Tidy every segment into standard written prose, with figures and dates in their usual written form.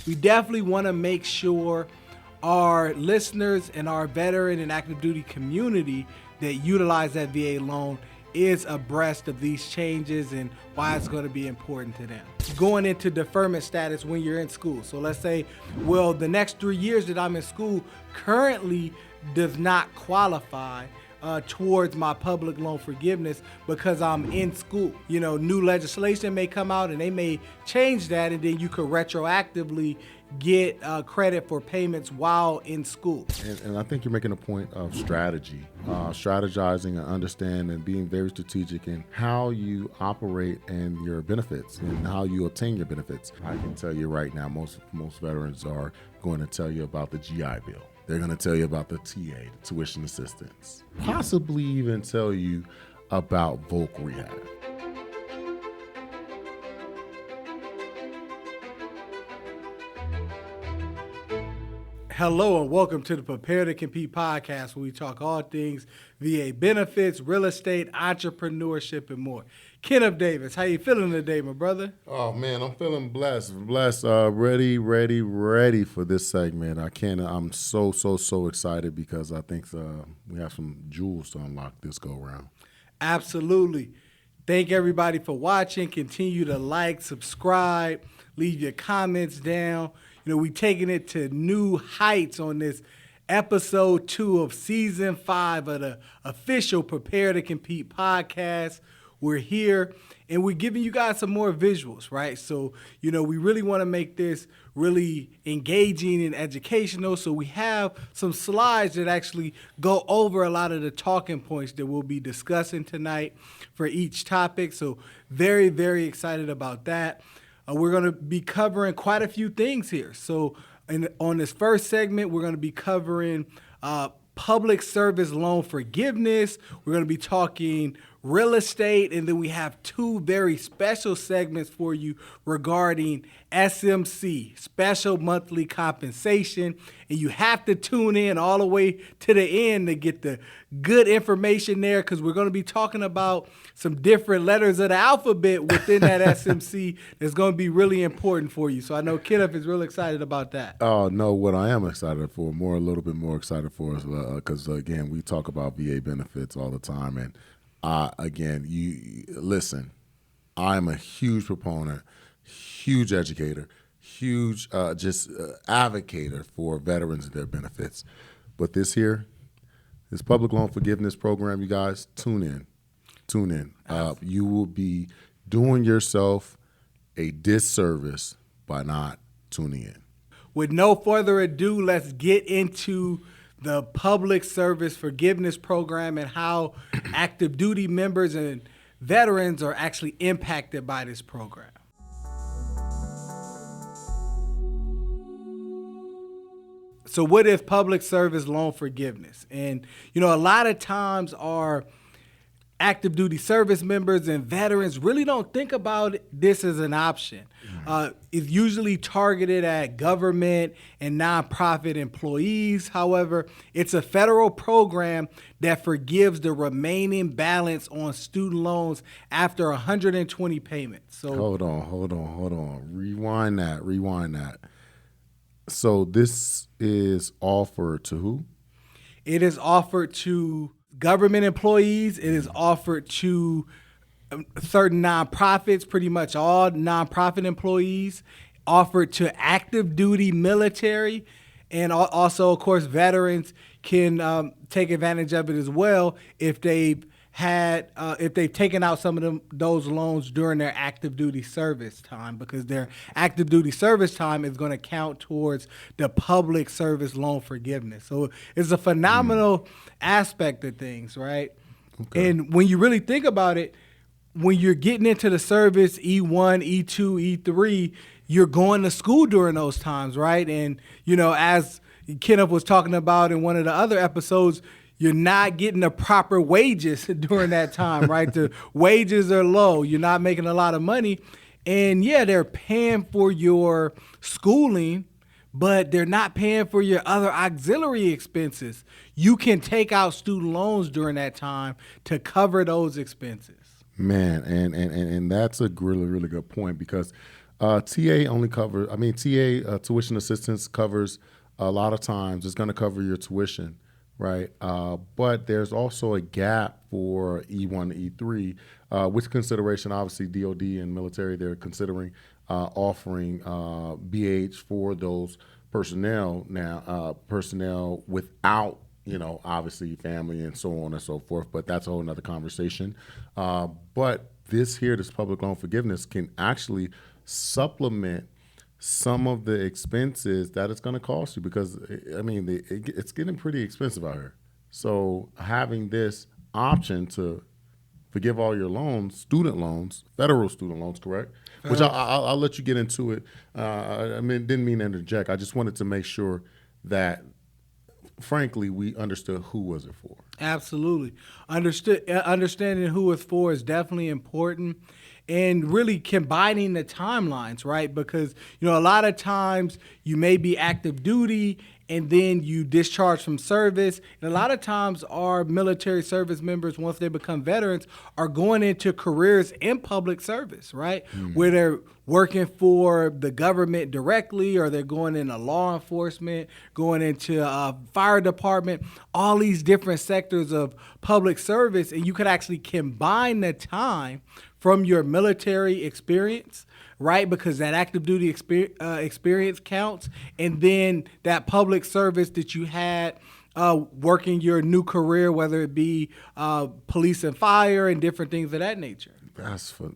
we definitely want to make sure our listeners and our veteran and active duty community that utilize that VA loan is abreast of these changes and why it's going to be important to them. Going into deferment status when you're in school. So let's say, well, the next 3 years that I'm in school currently does not qualify towards my public loan forgiveness because I'm in school. You know, new legislation may come out and they may change that, and then you could retroactively get credit for payments while in school. And I think you're making a point of strategy, strategizing and understanding and being very strategic in how you operate and your benefits and how you obtain your benefits. I can tell you right now, most veterans are going to tell you about the GI Bill. They're going to tell you about the TA, the tuition assistance, possibly even tell you about voc rehab. Hello and welcome to the Prepare to Compete podcast, where we talk all things VA benefits, real estate, entrepreneurship, and more. Kenneth Davis, how you feeling today, my brother? Oh man, I'm feeling blessed. Ready for this segment. I'm so excited because I think we have some jewels to unlock this go round. Absolutely. Thank everybody for watching. Continue to like, subscribe, leave your comments down. You know, we're taking it to new heights on this episode 2 of season 5 of the official Prepare to Compete podcast. We're here and we're giving you guys some more visuals, right? So, you know, we really want to make this really engaging and educational. So we have some slides that actually go over a lot of the talking points that we'll be discussing tonight for each topic. So very, very excited about that. We're going to be covering quite a few things here. So on this first segment, we're going to be covering public service loan forgiveness. We're going to be talking real estate, and then we have 2 very special segments for you regarding SMC, special monthly compensation. And you have to tune in all the way to the end to get the good information there, because we're going to be talking about some different letters of the alphabet within that SMC that's going to be really important for you. So I know Kenneth is really excited about that. Oh, no, what I am excited for, a little bit more excited for is because, again, we talk about VA benefits all the time. And again, you listen, I'm a huge proponent, huge educator, huge advocator for veterans and their benefits. But this public loan forgiveness program, you guys, tune in. You will be doing yourself a disservice by not tuning in. With no further ado, let's get into the public service forgiveness program and how active duty members and veterans are actually impacted by this program. So what is public service loan forgiveness? And, you know, a lot of times our active duty service members and veterans really don't think about this as an option. It's usually targeted at government and nonprofit employees. However, it's a federal program that forgives the remaining balance on student loans after 120 payments. So hold on. Rewind that. So this is offered to who? It is offered to government employees. It is offered to certain nonprofits, pretty much all nonprofit employees, offered to active duty military, and also, of course, veterans can take advantage of it as well if they've taken out some of those loans during their active duty service time, because their active duty service time is going to count towards the public service loan forgiveness. So it's a phenomenal aspect of things, right? Okay. And when you really think about it, when you're getting into the service, E1, E2, E3, you're going to school during those times, right? And, you know, as Kenneth was talking about in one of the other episodes, you're not getting the proper wages during that time, right? The wages are low. You're not making a lot of money. And yeah, they're paying for your schooling, but they're not paying for your other auxiliary expenses. You can take out student loans during that time to cover those expenses. Man, and that's a really, really good point, because TA only covers, TA tuition assistance covers a lot of times. It's going to cover your tuition, right? But there's also a gap for E1 to E3, with consideration, obviously, DOD and military, they're considering offering BH for those personnel now, personnel without, obviously family and so on and so forth. But that's a whole nother conversation. But this public loan forgiveness can actually supplement some of the expenses that it's going to cost you, because it's getting pretty expensive out here. So having this option to forgive all your loans, student loans, federal student loans, correct? Which I'll let you get into it. Didn't mean to interject. I just wanted to make sure that, frankly, we understood who was it for. Absolutely. Understanding who it's for is definitely important. And really combining the timelines, right? Because, a lot of times you may be active duty and then you discharge from service. And a lot of times our military service members, once they become veterans, are going into careers in public service, right? Where they're working for the government directly, or they're going into law enforcement, going into fire department, all these different sectors of public service. And you could actually combine the time from your military experience, right? Because that active duty experience counts. And then that public service that you had working your new career, whether it be police and fire and different things of that nature. That's for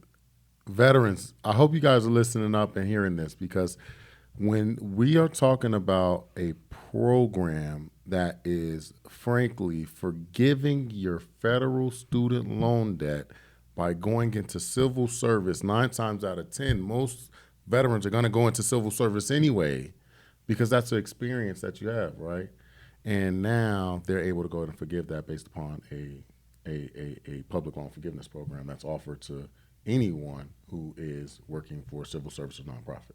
veterans. I hope you guys are listening up and hearing this, because when we are talking about a program that is, frankly, forgiving your federal student loan debt by going into civil service, 9 times out of 10, most veterans are going to go into civil service anyway, because that's the experience that you have, right? And now they're able to go ahead and forgive that based upon a public loan forgiveness program that's offered to anyone who is working for a civil service or nonprofit.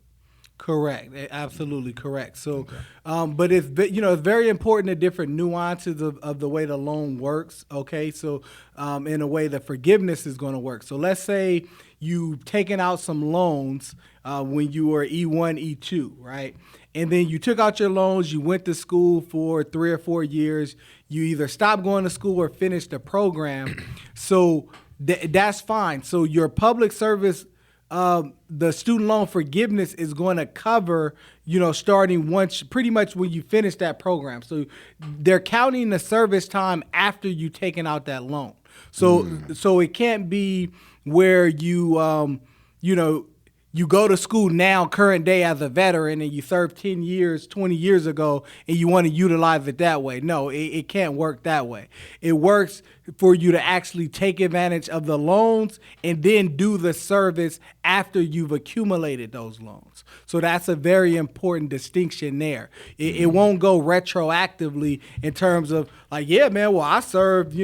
Correct. Absolutely correct. So, but it's very important, the different nuances of the way the loan works. Okay. So, in a way the forgiveness is going to work. So let's say you've taken out some loans when you were E1, E2, right? And then you took out your loans, you went to school for 3 or 4 years, you either stopped going to school or finished the program. So that's fine. So your public service, the student loan forgiveness is going to cover, starting pretty much when you finish that program. So they're counting the service time after you taken out that loan. So it can't be where you go to school now, current day as a veteran, and you served 10 years, 20 years ago, and you want to utilize it that way. No, it can't work that way. It works for you to actually take advantage of the loans and then do the service after you've accumulated those loans. So that's a very important distinction there. It won't go retroactively in terms of like, yeah, man, well, I served,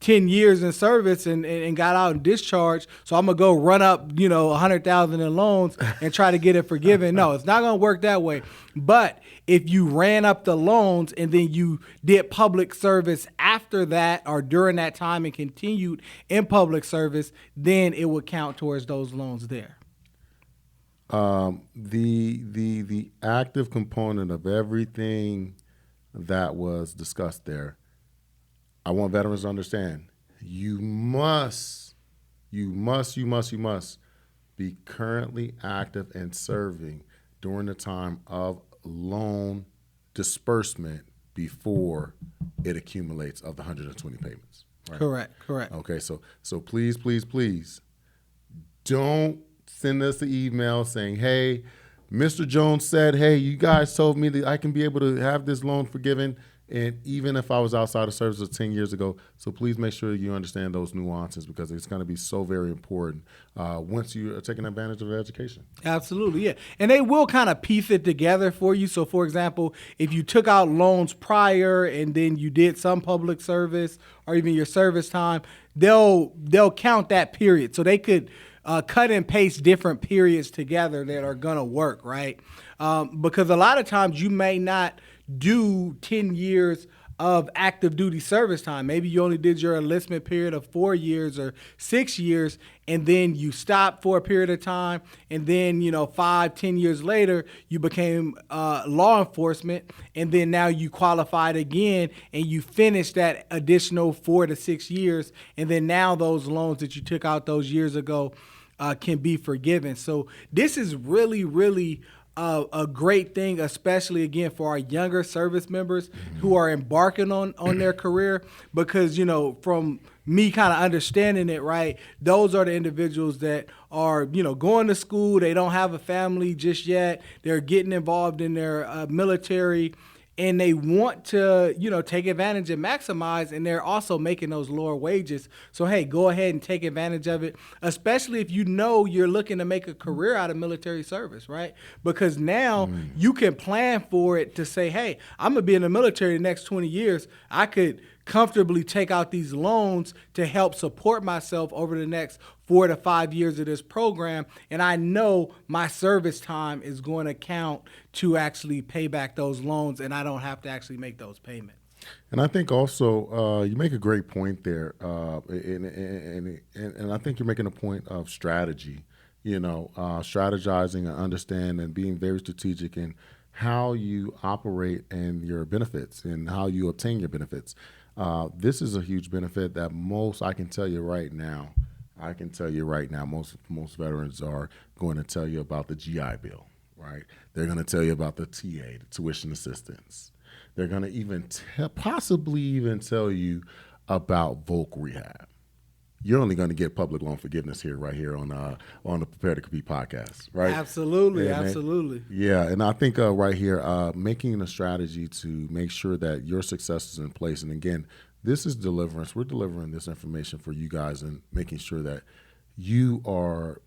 10 years in service and got out and discharged, so I'm going to go run up, $100,000 in loans and try to get it forgiven. No, it's not going to work that way. But if you ran up the loans and then you did public service after that or during that time and continued in public service, then it would count towards those loans there. The active component of everything that was discussed there, I want veterans to understand, you must be currently active and serving during the time of loan disbursement before it accumulates of the 120 payments. Right? Correct. Okay, so please don't send us an email saying, hey, Mr. Jones said, hey, you guys told me that I can be able to have this loan forgiven, and even if I was outside of service 10 years ago. So please make sure you understand those nuances, because it's going to be so very important once you are taking advantage of the education. Absolutely, yeah. And they will kind of piece it together for you. So, for example, if you took out loans prior and then you did some public service or even your service time, they'll count that period. So they could cut and paste different periods together that are going to work, right? Because a lot of times you may not do 10 years of active duty service time. Maybe you only did your enlistment period of 4 years or 6 years, and then you stopped for a period of time, and then 5-10 years later you became law enforcement, and then now you qualified again and you finished that additional 4 to 6 years, and then now those loans that you took out those years ago can be forgiven. So this is really, really a great thing, especially again for our younger service members who are embarking on their career, because from me kind of understanding it, right, those are the individuals that are going to school. They don't have a family just yet. They're getting involved in their military, and they want to, take advantage and maximize, and they're also making those lower wages. So, hey, go ahead and take advantage of it, especially if you're looking to make a career out of military service, right? Because now you can plan for it to say, hey, I'm going to be in the military the next 20 years. I could comfortably take out these loans to help support myself over the next 4 to 5 years of this program, and I know my service time is going to count to actually pay back those loans, and I don't have to actually make those payments. And I think also you make a great point there, and I think you're making a point of strategy. Strategizing and understand and being very strategic in how you operate and your benefits and how you obtain your benefits. This is a huge benefit that I can tell you right now, most veterans are going to tell you about the GI Bill, right? They're going to tell you about the TA, the tuition assistance. They're going to even possibly even tell you about Volk Rehab. You're only going to get public loan forgiveness right here on the Prepare to Compete podcast, right? Absolutely, and, absolutely. Yeah, and I think right here, making a strategy to make sure that your success is in place. And again, this is deliverance. We're delivering this information for you guys and making sure that you are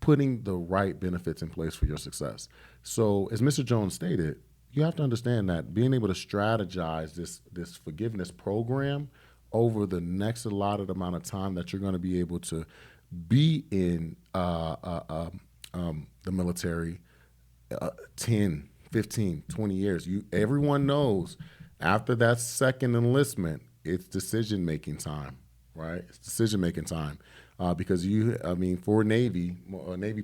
putting the right benefits in place for your success. So as Mr. Jones stated, you have to understand that being able to strategize this forgiveness program over the next allotted amount of time that you're going to be able to be in the military, 10, 15, 20 years. Everyone knows after that second enlistment, it's decision-making time, right? It's decision-making time because for Navy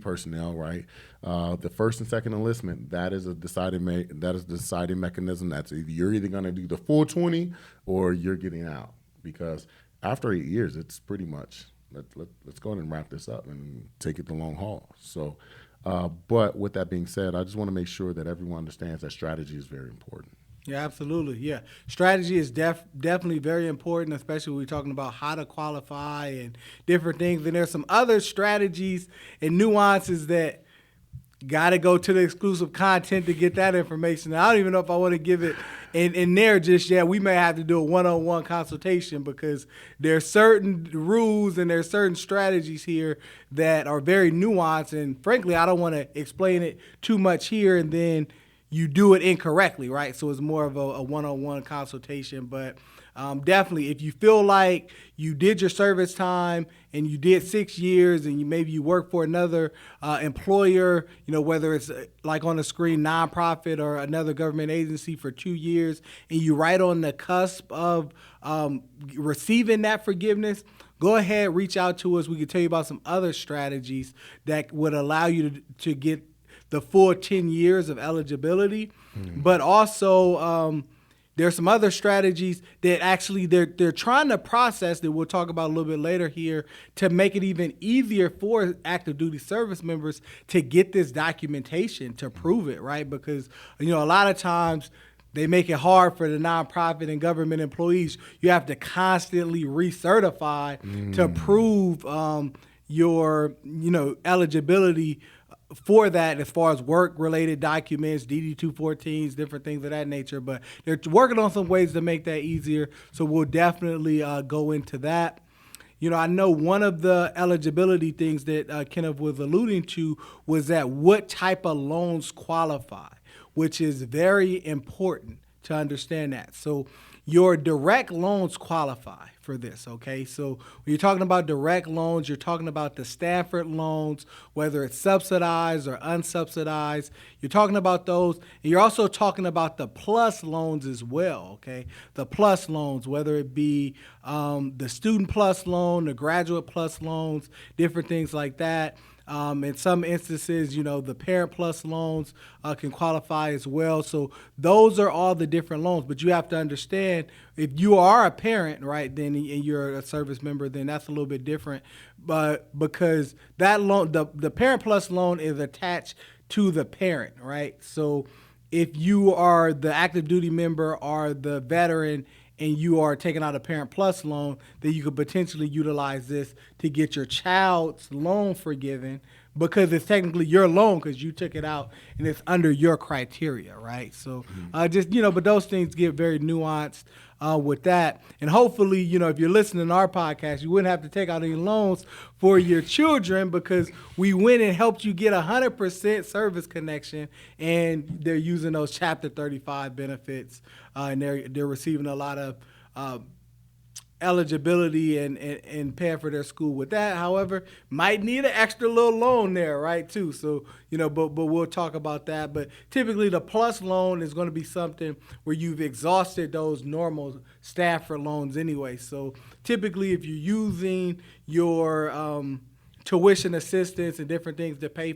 personnel, right? The first and second enlistment, that is the deciding mechanism. You're either going to do the full 20 or you're getting out. Because after 8 years, it's pretty much let's go ahead and wrap this up and take it the long haul. So, but with that being said, I just want to make sure that everyone understands that strategy is very important. Yeah, absolutely. Yeah, strategy is definitely very important, especially when we're talking about how to qualify and different things. And there's some other strategies and nuances that got to go to the exclusive content to get that information. I don't even know if I want to give it in there just yet. We may have to do a one-on-one consultation because there's certain rules and there's certain strategies here that are very nuanced. And frankly, I don't want to explain it too much here and then you do it incorrectly, right? So it's more of a one-on-one consultation. But definitely, if you feel like you did your service time and you did 6 years and maybe you work for another employer, whether it's like on the screen, nonprofit or another government agency for 2 years, and you're right on the cusp of receiving that forgiveness, go ahead, reach out to us. We can tell you about some other strategies that would allow you to get the full 10 years of eligibility, but also there's some other strategies that actually they're trying to process that we'll talk about a little bit later here to make it even easier for active duty service members to get this documentation to prove it, right? Because, a lot of times they make it hard for the nonprofit and government employees. You have to constantly recertify to prove your, eligibility for that as far as work-related documents, DD-214s, different things of that nature. But they're working on some ways to make that easier, so we'll definitely go into that. I know one of the eligibility things that Kenneth was alluding to was that what type of loans qualify, which is very important to understand that. So, your direct loans qualify for this, okay? So when you're talking about direct loans, you're talking about the Stanford loans, whether it's subsidized or unsubsidized. You're talking about those. And you're also talking about the plus loans as well, okay? The plus loans, whether it be the student plus loan, the graduate plus loans, different things like that. In some instances, the Parent Plus loans can qualify as well. So those are all the different loans. But you have to understand, if you are a parent, right, then and you're a service member, then that's a little bit different. But because that loan, the Parent Plus loan is attached to the parent, right? So if you are the active duty member or the veteran and you are taking out a Parent Plus loan, then you could potentially utilize this to get your child's loan forgiven, because it's technically your loan because you took it out and it's under your criteria, right? So but those things get very nuanced with that. And hopefully, if you're listening to our podcast, you wouldn't have to take out any loans for your children, because we went and helped you get 100% service connection, and they're using those Chapter 35 benefits, and they're receiving a lot of eligibility and paying for their school with that. However, might need an extra little loan there, right, too. So, but we'll talk about that. But typically the plus loan is going to be something where you've exhausted those normal Stanford loans anyway. So typically if you're using your tuition assistance and different things to pay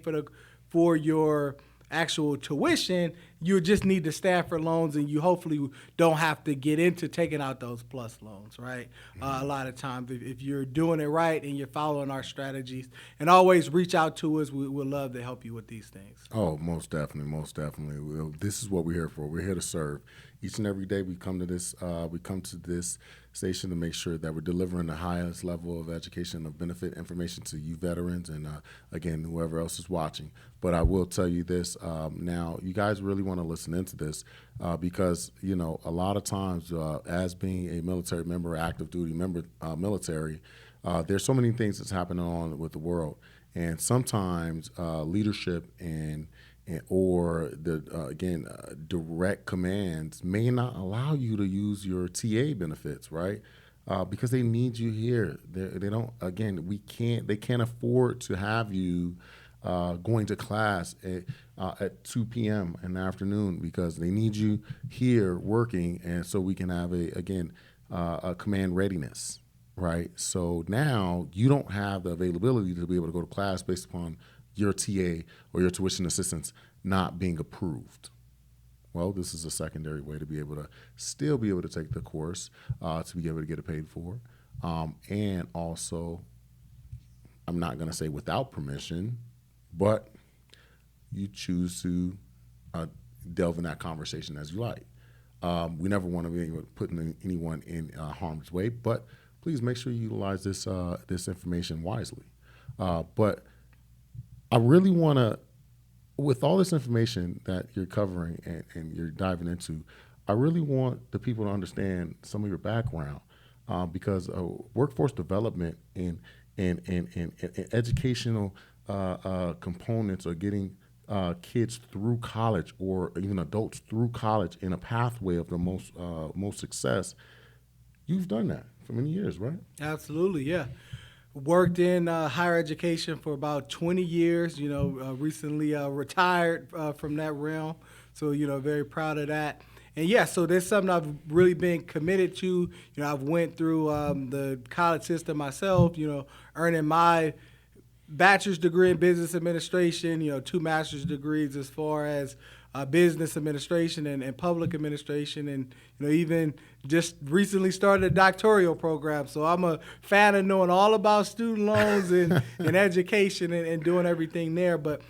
for your actual tuition, you just need the Stanford loans, and you hopefully don't have to get into taking out those plus loans, right? A lot of times, if you're doing it right and you're following our strategies, and always reach out to us, we would love to help you with these things. Oh, most definitely, most definitely. This is what we're here for. We're here to serve. Each and every day we come to this station to make sure that we're delivering the highest level of education of benefit information to you veterans and, again, whoever else is watching. But I will tell you this, now you guys really want to listen into this because, a lot of times as being a military member, active duty member, military, there's so many things that's happening on with the world. And sometimes leadership or the direct commands may not allow you to use your TA benefits, right? Because they need you here. They don't. Again, they can't afford to have you going to class at 2 p.m. in the afternoon, because they need you here working, and so we can have a command readiness. Right. So now you don't have the availability to be able to go to class based upon your TA or your tuition assistance not being approved. Well, this is a secondary way to be able to still be able to take the course, to be able to get it paid for. And also, I'm not going to say without permission, but you choose to delve in that conversation as you like. We never want to be putting anyone in harm's way, but please make sure you utilize this information wisely. But I really want to, with all this information that you're covering and you're diving into, I really want the people to understand some of your background, because workforce development and educational components are getting kids through college, or even adults through college, in a pathway of the most success. You've done that for many years, right? Absolutely, yeah. Worked in higher education for about 20 years, recently retired from that realm. So, very proud of that. And yeah, so there's something I've really been committed to. I've went through the college system myself, earning my bachelor's degree in business administration, 2 master's degrees as far as business administration and public administration, and even just recently started a doctoral program. So I'm a fan of knowing all about student loans and education and doing everything there. But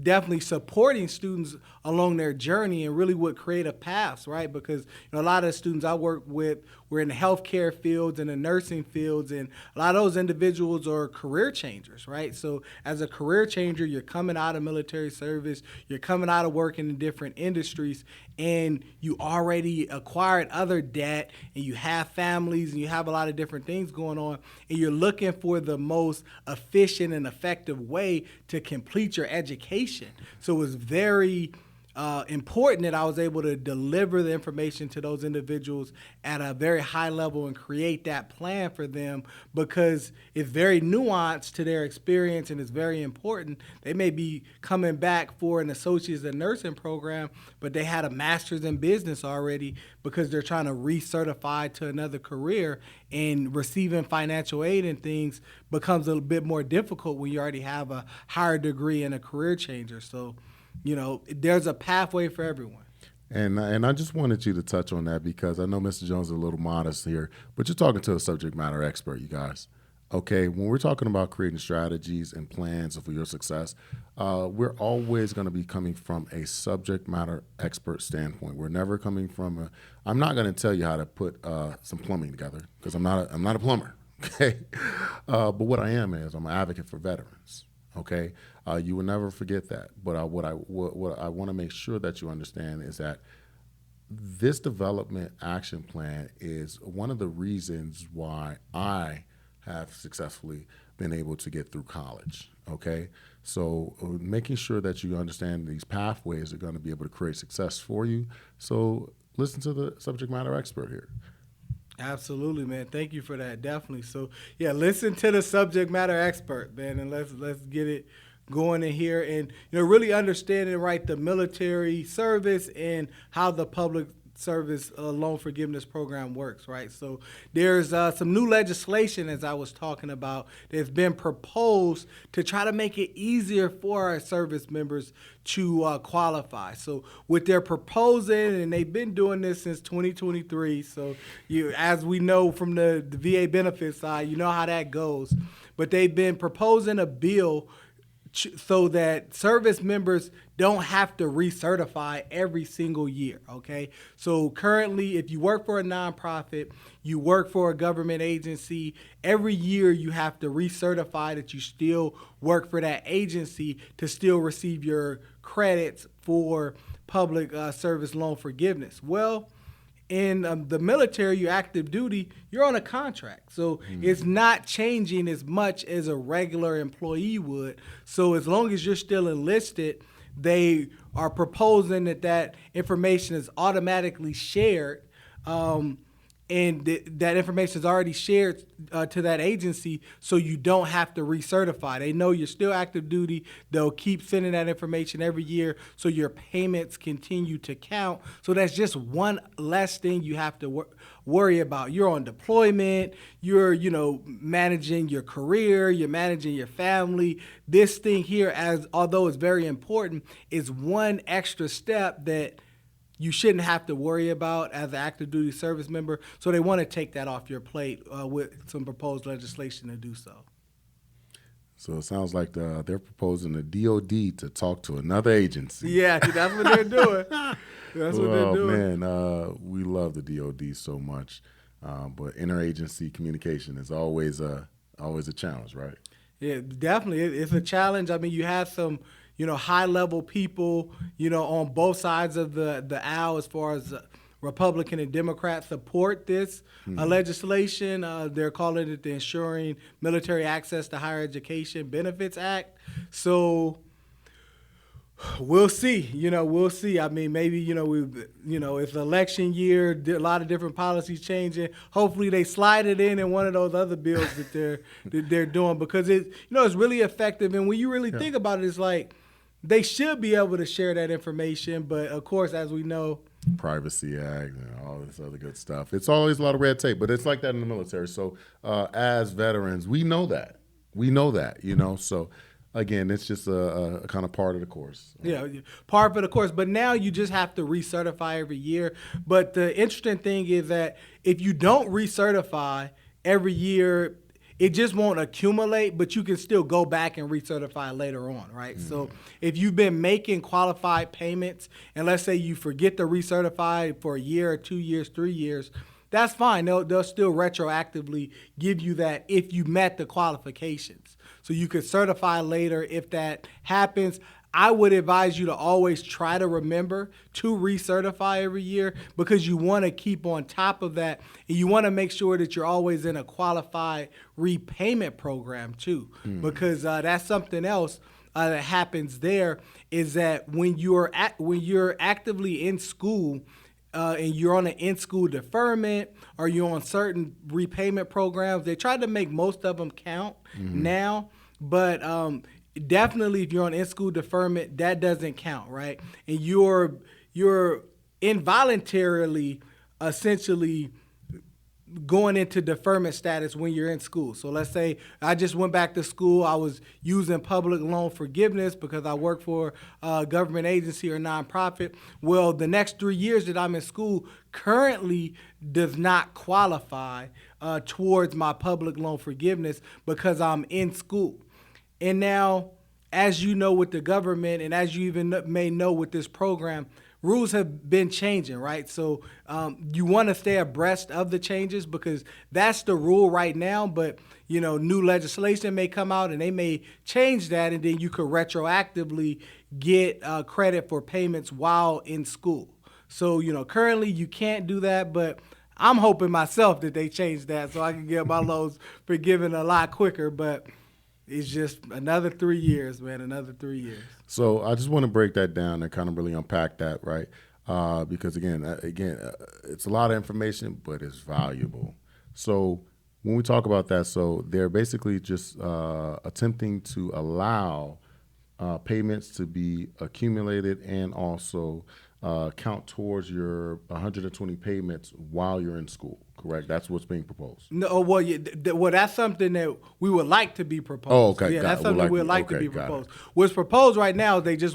definitely supporting students along their journey and really would create a path, right? Because a lot of the students I work with were in the healthcare fields and the nursing fields, and a lot of those individuals are career changers, right? So as a career changer, you're coming out of military service, you're coming out of working in different industries, and you already acquired other debt, and you have families, and you have a lot of different things going on, and you're looking for the most efficient and effective way to complete your education. So it's very important that I was able to deliver the information to those individuals at a very high level and create that plan for them, because it's very nuanced to their experience and it's very important. They may be coming back for an associate's in nursing program, but they had a master's in business already because they're trying to recertify to another career, and receiving financial aid and things becomes a little bit more difficult when you already have a higher degree and a career changer. So, there's a pathway for everyone. And I just wanted you to touch on that because I know Mr. Jones is a little modest here, but you're talking to a subject matter expert, you guys. Okay, when we're talking about creating strategies and plans for your success, we're always going to be coming from a subject matter expert standpoint. We're never coming from I'm not going to tell you how to put some plumbing together because I'm not a plumber. Okay, but what I am is I'm an advocate for veterans. Okay, you will never forget that. But what I want to make sure that you understand is that this development action plan is one of the reasons why I have successfully been able to get through college. Okay, so making sure that you understand these pathways are going to be able to create success for you. So listen to the subject matter expert here. Absolutely, man. Thank you for that. Definitely. So, yeah, listen to the subject matter expert, man, and let's get it going in here, and really understanding the military service and how the public service loan forgiveness program works, right? So there's some new legislation, as I was talking about, that's been proposed to try to make it easier for our service members to qualify. So what they're proposing, and they've been doing this since 2023, so as we know from the VA benefit side, you know how that goes, but they've been proposing a bill so that service members don't have to recertify every single year, okay? So currently, if you work for a nonprofit, you work for a government agency, every year you have to recertify that you still work for that agency to still receive your credits for public service loan forgiveness. Well, in the military, you're active duty, you're on a contract. So it's not changing as much as a regular employee would. So as long as you're still enlisted, they are proposing that information is automatically shared. And that information is already shared to that agency, so you don't have to recertify. They know you're still active duty. They'll keep sending that information every year, so your payments continue to count. So that's just one less thing you have to worry about. You're on deployment. You're, managing your career. You're managing your family. This thing here, although it's very important, is one extra step that you shouldn't have to worry about as an active duty service member. So they want to take that off your plate with some proposed legislation to do so. So it sounds like they're proposing the DOD to talk to another agency. Yeah, that's what they're doing. That's what they're doing. Man, we love the DOD so much, but interagency communication is always a challenge, right? Yeah, definitely. It's a challenge. I mean, you have some high-level people, on both sides of the aisle as far as Republican and Democrat support this legislation. They're calling it the Ensuring Military Access to Higher Education Benefits Act. So we'll see. We'll see. I mean, maybe, it's election year, a lot of different policies changing. Hopefully they slide it in one of those other bills that they're doing, because it's really effective. And when you really think about it, it's like, they should be able to share that information, but of course, as we know, Privacy Act and all this other good stuff. It's always a lot of red tape, but it's like that in the military. So as veterans, we know that. So again, it's just a kind of part of the course. Yeah, part of the course. But now you just have to recertify every year. But the interesting thing is that if you don't recertify every year, it just won't accumulate, but you can still go back and recertify later on, right? So if you've been making qualified payments, and let's say you forget to recertify for a year or 2 years, 3 years, that's fine. They'll still retroactively give you that if you met the qualifications. So you could certify later if that happens. I would advise you to always try to remember to recertify every year, because you want to keep on top of that, and you want to make sure that you're always in a qualified repayment program too, because that's something else that happens there is that when you're actively in school, and you're on an in-school deferment or you're on certain repayment programs, they try to make most of them count now, but definitely if you're on in-school deferment, that doesn't count, right? And you're involuntarily essentially going into deferment status when you're in school. So let's say I just went back to school. I was using public loan forgiveness because I work for a government agency or nonprofit. Well, the next 3 years that I'm in school currently does not qualify towards my public loan forgiveness because I'm in school. And now, as you know with the government, and as you even may know with this program, rules have been changing, right? So you want to stay abreast of the changes because that's the rule right now. But, new legislation may come out and they may change that, and then you could retroactively get credit for payments while in school. So, currently you can't do that, but I'm hoping myself that they change that so I can get my loans forgiven a lot quicker. But it's just another 3 years, man, another 3 years. So I just want to break that down and kind of really unpack that, right? Because again, it's a lot of information, but it's valuable. So when we talk about that, so they're basically just attempting to allow payments to be accumulated and also count towards your 120 payments while you're in school. Correct. That's what's being proposed. No, well, that's something that we would like to be proposed. Oh, okay. Yeah, that's something we would like to be got proposed. What's proposed right now is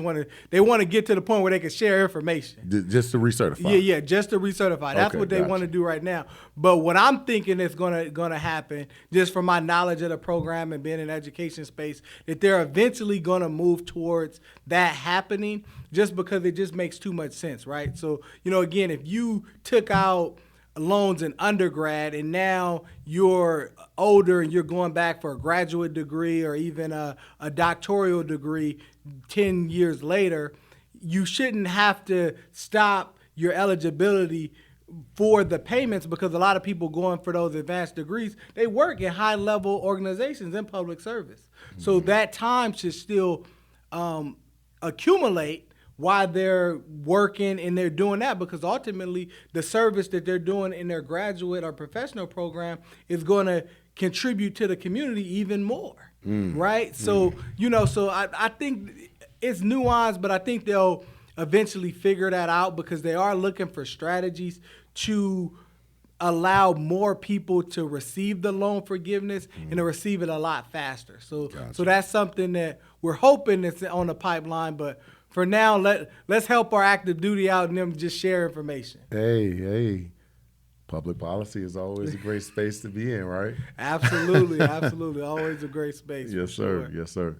they want to get to the point where they can share information. Just to recertify. Yeah, just to recertify. That's Okay, what they gotcha. want to do right now. But what I'm thinking is gonna happen, just from my knowledge of the program and being in the education space, that they're eventually gonna move towards that happening, just because it just makes too much sense, right? So, again, if you took out loans in undergrad and now you're older and you're going back for a graduate degree or even a doctoral degree 10 years later, you shouldn't have to stop your eligibility for the payments, because a lot of people going for those advanced degrees, they work in high-level organizations in public service. Mm-hmm. So that time should still accumulate while they're working and they're doing that, because ultimately the service that they're doing in their graduate or professional program is going to contribute to the community even more, right? So, so I think it's nuanced, but I think they'll eventually figure that out, because they are looking for strategies to allow more people to receive the loan forgiveness and to receive it a lot faster. So, Gotcha. So that's something that we're hoping is on the pipeline, but for now, let's help our active duty out and them just share information. Hey. Public policy is always a great space to be in, right? Absolutely. Always a great space. Yes, sir. Yes, sir.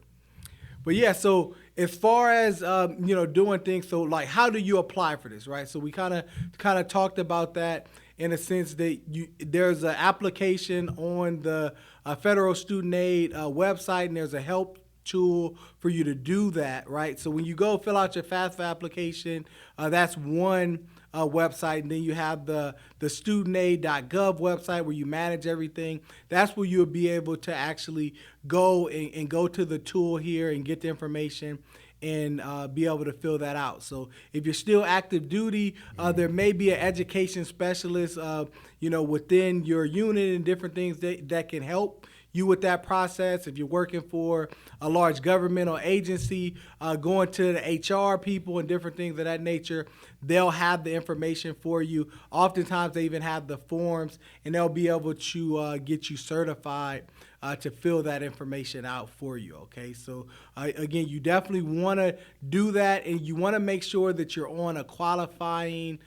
But yeah, so as far as doing things, so like how do you apply for this, right? So we kind of talked about that in a sense that there's an application on the Federal Student Aid website, and there's a help tool for you to do that, right? So when you go fill out your FAFSA application, that's one website, and then you have the studentaid.gov website where you manage everything. That's where you'll be able to actually go and go to the tool here and get the information and be able to fill that out. So if you're still active duty, there may be an education specialist, within your unit and different things that can help you with that process. If you're working for a large governmental agency, going to the HR people and different things of that nature, they'll have the information for you. Oftentimes they even have the forms, and they'll be able to get you certified to fill that information out for you, okay? So again, you definitely want to do that, and you want to make sure that you're on a qualifying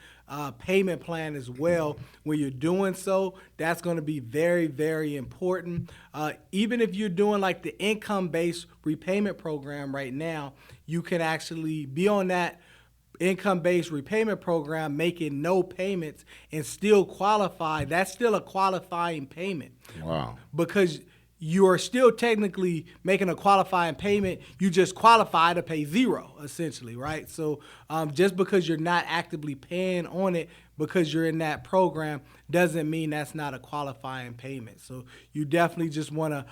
payment plan as well when you're doing so. That's going to be very, very important. Even if you're doing like the income-based repayment program right now, you can actually be on that income-based repayment program making no payments and still qualify. That's still a qualifying payment. Wow. Because you're still technically making a qualifying payment. You just qualify to pay zero, essentially, right? So just because you're not actively paying on it because you're in that program doesn't mean that's not a qualifying payment. So you definitely just want to,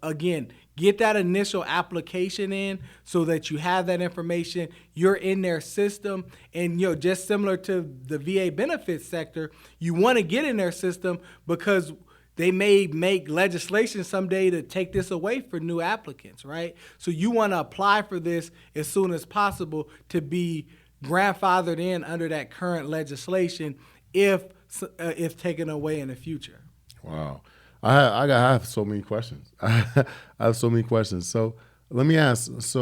again, get that initial application in so that you have that information. You're in their system. And, just similar to the VA benefits sector, you want to get in their system because they may make legislation someday to take this away for new applicants, right? So you want to apply for this as soon as possible to be grandfathered in under that current legislation if taken away in the future. Wow. I have so many questions. I have so many questions. So let me ask, it was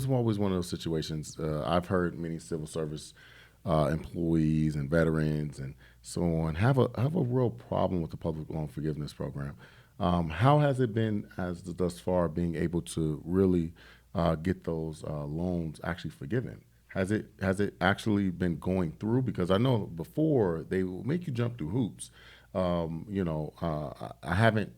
always one of those situations. I've heard many civil service employees and veterans and so on have a real problem with the public loan forgiveness program. How has it been thus far being able to really get those loans actually forgiven? Has it actually been going through? Because I know before they will make you jump through hoops. I haven't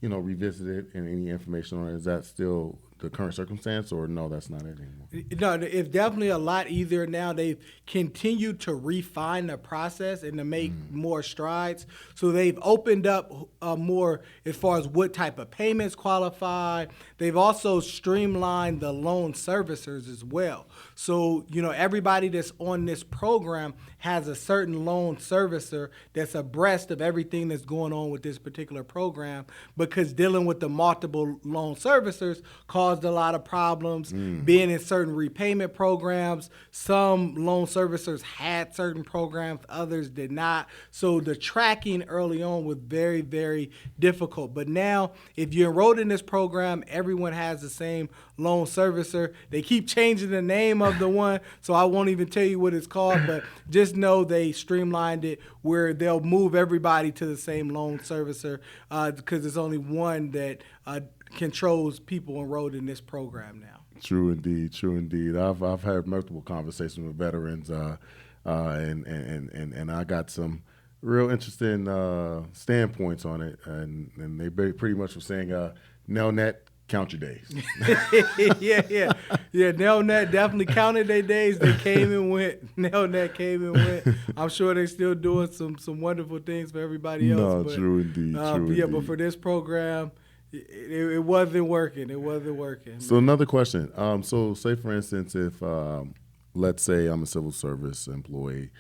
revisited any information on it. Is that still the current circumstance, or no, that's not it anymore? No, it's definitely a lot easier now. They've continued to refine the process and to make more strides. So they've opened up more as far as what type of payments qualify. They've also streamlined the loan servicers as well. So, everybody that's on this program has a certain loan servicer that's abreast of everything that's going on with this particular program, because dealing with the multiple loan servicers caused a lot of problems. Being in certain repayment programs, some loan servicers had certain programs, others did not. So the tracking early on was very, very difficult. But now, if you're enrolled in this program, everyone has the same loan servicer. They keep changing the name of the one, so I won't even tell you what it's called, but just know they streamlined it where they'll move everybody to the same loan servicer because there's only one that controls people enrolled in this program now. True indeed. I've had multiple conversations with veterans, and I got some real interesting standpoints on it, and they pretty much were saying, Nelnet, count your days. yeah. Nelnet definitely counted their days. They came and went. Nelnet came and went. I'm sure they're still doing some wonderful things for everybody else. No, but, true indeed. But for this program, it wasn't working. It wasn't working. So another question. So say for instance, if let's say I'm a civil service employee,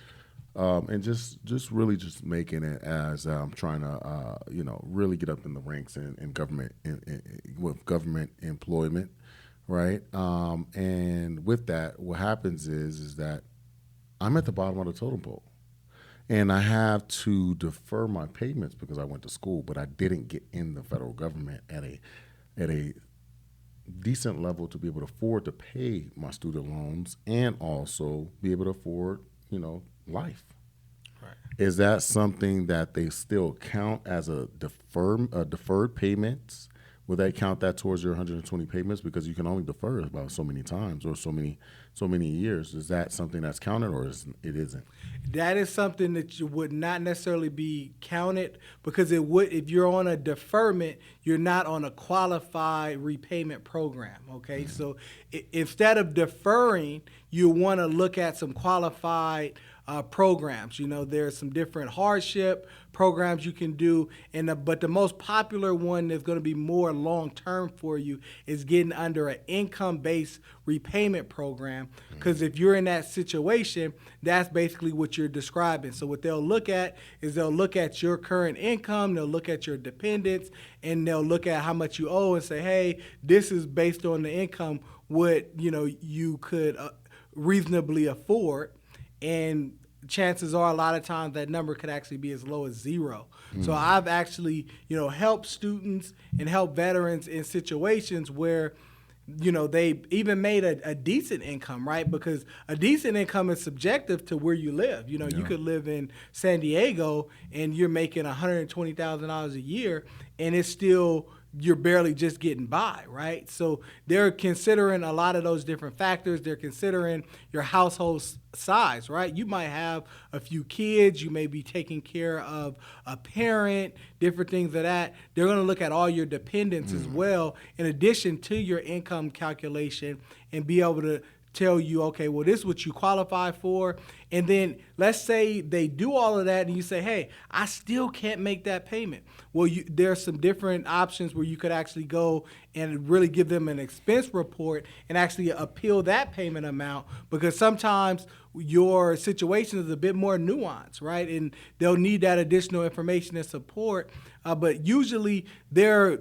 and just really just making it as I'm trying to really get up in the ranks in government with government employment, right? And with that, what happens is that I'm at the bottom of the totem pole. And I have to defer my payments because I went to school, but I didn't get in the federal government at a decent level to be able to afford to pay my student loans and also be able to afford, life. Right. Is that something that they still count as a deferred payments? Will they count that towards your 120 payments because you can only defer about so many times or so many years? Is that something that's counted, or it isn't? That is something that you would not necessarily be counted because it would. If you're on a deferment, you're not on a qualified repayment program. Okay, so instead of deferring, you want to look at some qualified programs. There's some different hardship programs you can do, but the most popular one that's going to be more long-term for you is getting under an income-based repayment program, because if you're in that situation, that's basically what you're describing. So what they'll look at is they'll look at your current income, they'll look at your dependents, and they'll look at how much you owe and say, hey, this is based on the income what you could reasonably afford. And chances are a lot of times that number could actually be as low as zero. So I've actually, helped students and helped veterans in situations where, they even made a decent income, right? Because a decent income is subjective to where you live. You could live in San Diego and you're making $120,000 a year, and it's still you're barely just getting by, right? So they're considering a lot of those different factors. They're considering your household size, right? You might have a few kids. You may be taking care of a parent, different things of that. They're going to look at all your dependents as well, in addition to your income calculation, and be able to tell you, okay, well, this is what you qualify for. And then let's say they do all of that and you say, hey, I still can't make that payment. Well, there's some different options where you could actually go and really give them an expense report and actually appeal that payment amount, because sometimes your situation is a bit more nuanced, right? And they'll need that additional information and support. But usually they're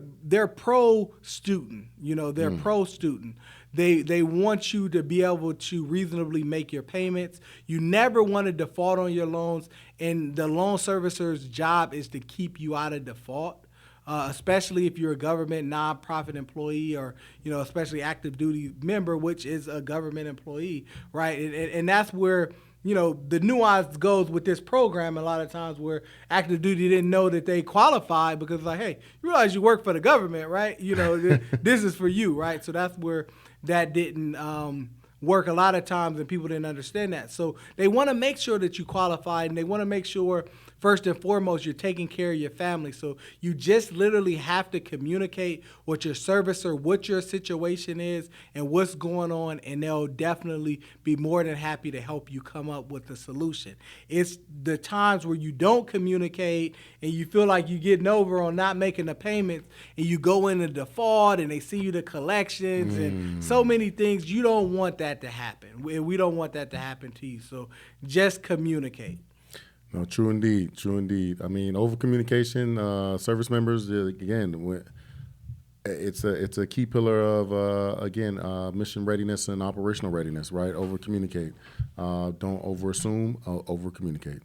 pro student, they're pro student. They want you to be able to reasonably make your payments. You never want to default on your loans, and the loan servicer's job is to keep you out of default, especially if you're a government nonprofit employee, or especially active duty member, which is a government employee, right? And that's where the nuance goes with this program a lot of times, where active duty didn't know that they qualified, because it's like, hey, you realize you work for the government, right? This is for you, right? So that's where that didn't work a lot of times, and people didn't understand that. So they want to make sure that you qualify, and they want to make sure, first and foremost, you're taking care of your family. So you just literally have to communicate with your servicer what your situation is and what's going on, and they'll definitely be more than happy to help you come up with a solution. It's the times where you don't communicate and you feel like you're getting over on not making the payments, and you go into default and they see you the collections and so many things. You don't want that to happen. We don't want that to happen to you. So just communicate. No, true indeed, true indeed. I mean, over communication, service members, again, it's a key pillar of mission readiness and operational readiness, right? Over communicate, don't over assume, over communicate.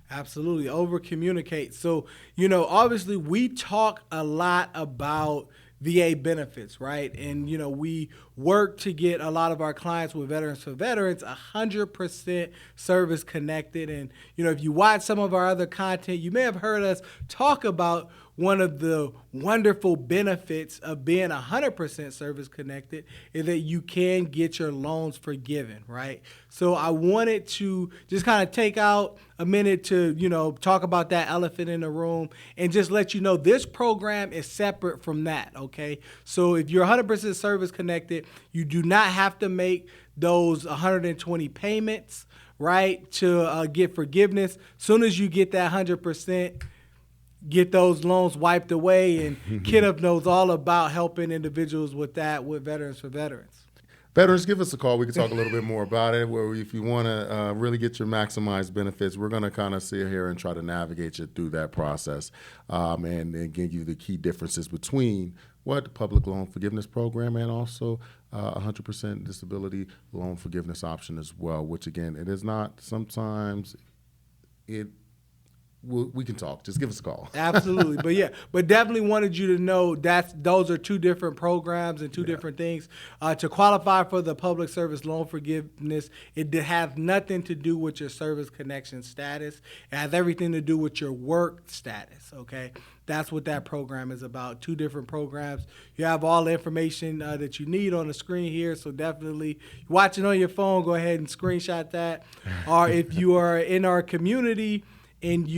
Absolutely, over communicate. So obviously we talk a lot about VA benefits, right? And, we work to get a lot of our clients with Veterans for Veterans 100% service connected. And, if you watch some of our other content, you may have heard us talk about one of the wonderful benefits of being 100% service connected is that you can get your loans forgiven, right? So I wanted to just kind of take out a minute to, talk about that elephant in the room and just let you know this program is separate from that, okay? So if you're 100% service connected, you do not have to make those 120 payments, right, to get forgiveness. Soon as you get that 100%, get those loans wiped away, and Kenneth knows all about helping individuals with that with Veterans for Veterans. Veterans, give us a call. We can talk a little bit more about it. Where if you want to really get your maximized benefits, we're going to kind of sit here and try to navigate you through that process, and give you the key differences between what the public loan forgiveness program and also 100% disability loan forgiveness option as well. Which again, it is not. Sometimes we can talk. Just give us a call. Absolutely. But definitely wanted you to know those are two different programs and two different things. To qualify for the public service loan forgiveness, it has nothing to do with your service connection status. It has everything to do with your work status, okay? That's what that program is about. Two different programs. You have all the information that you need on the screen here, so definitely watching on your phone, go ahead and screenshot that. Or if you are in our community, and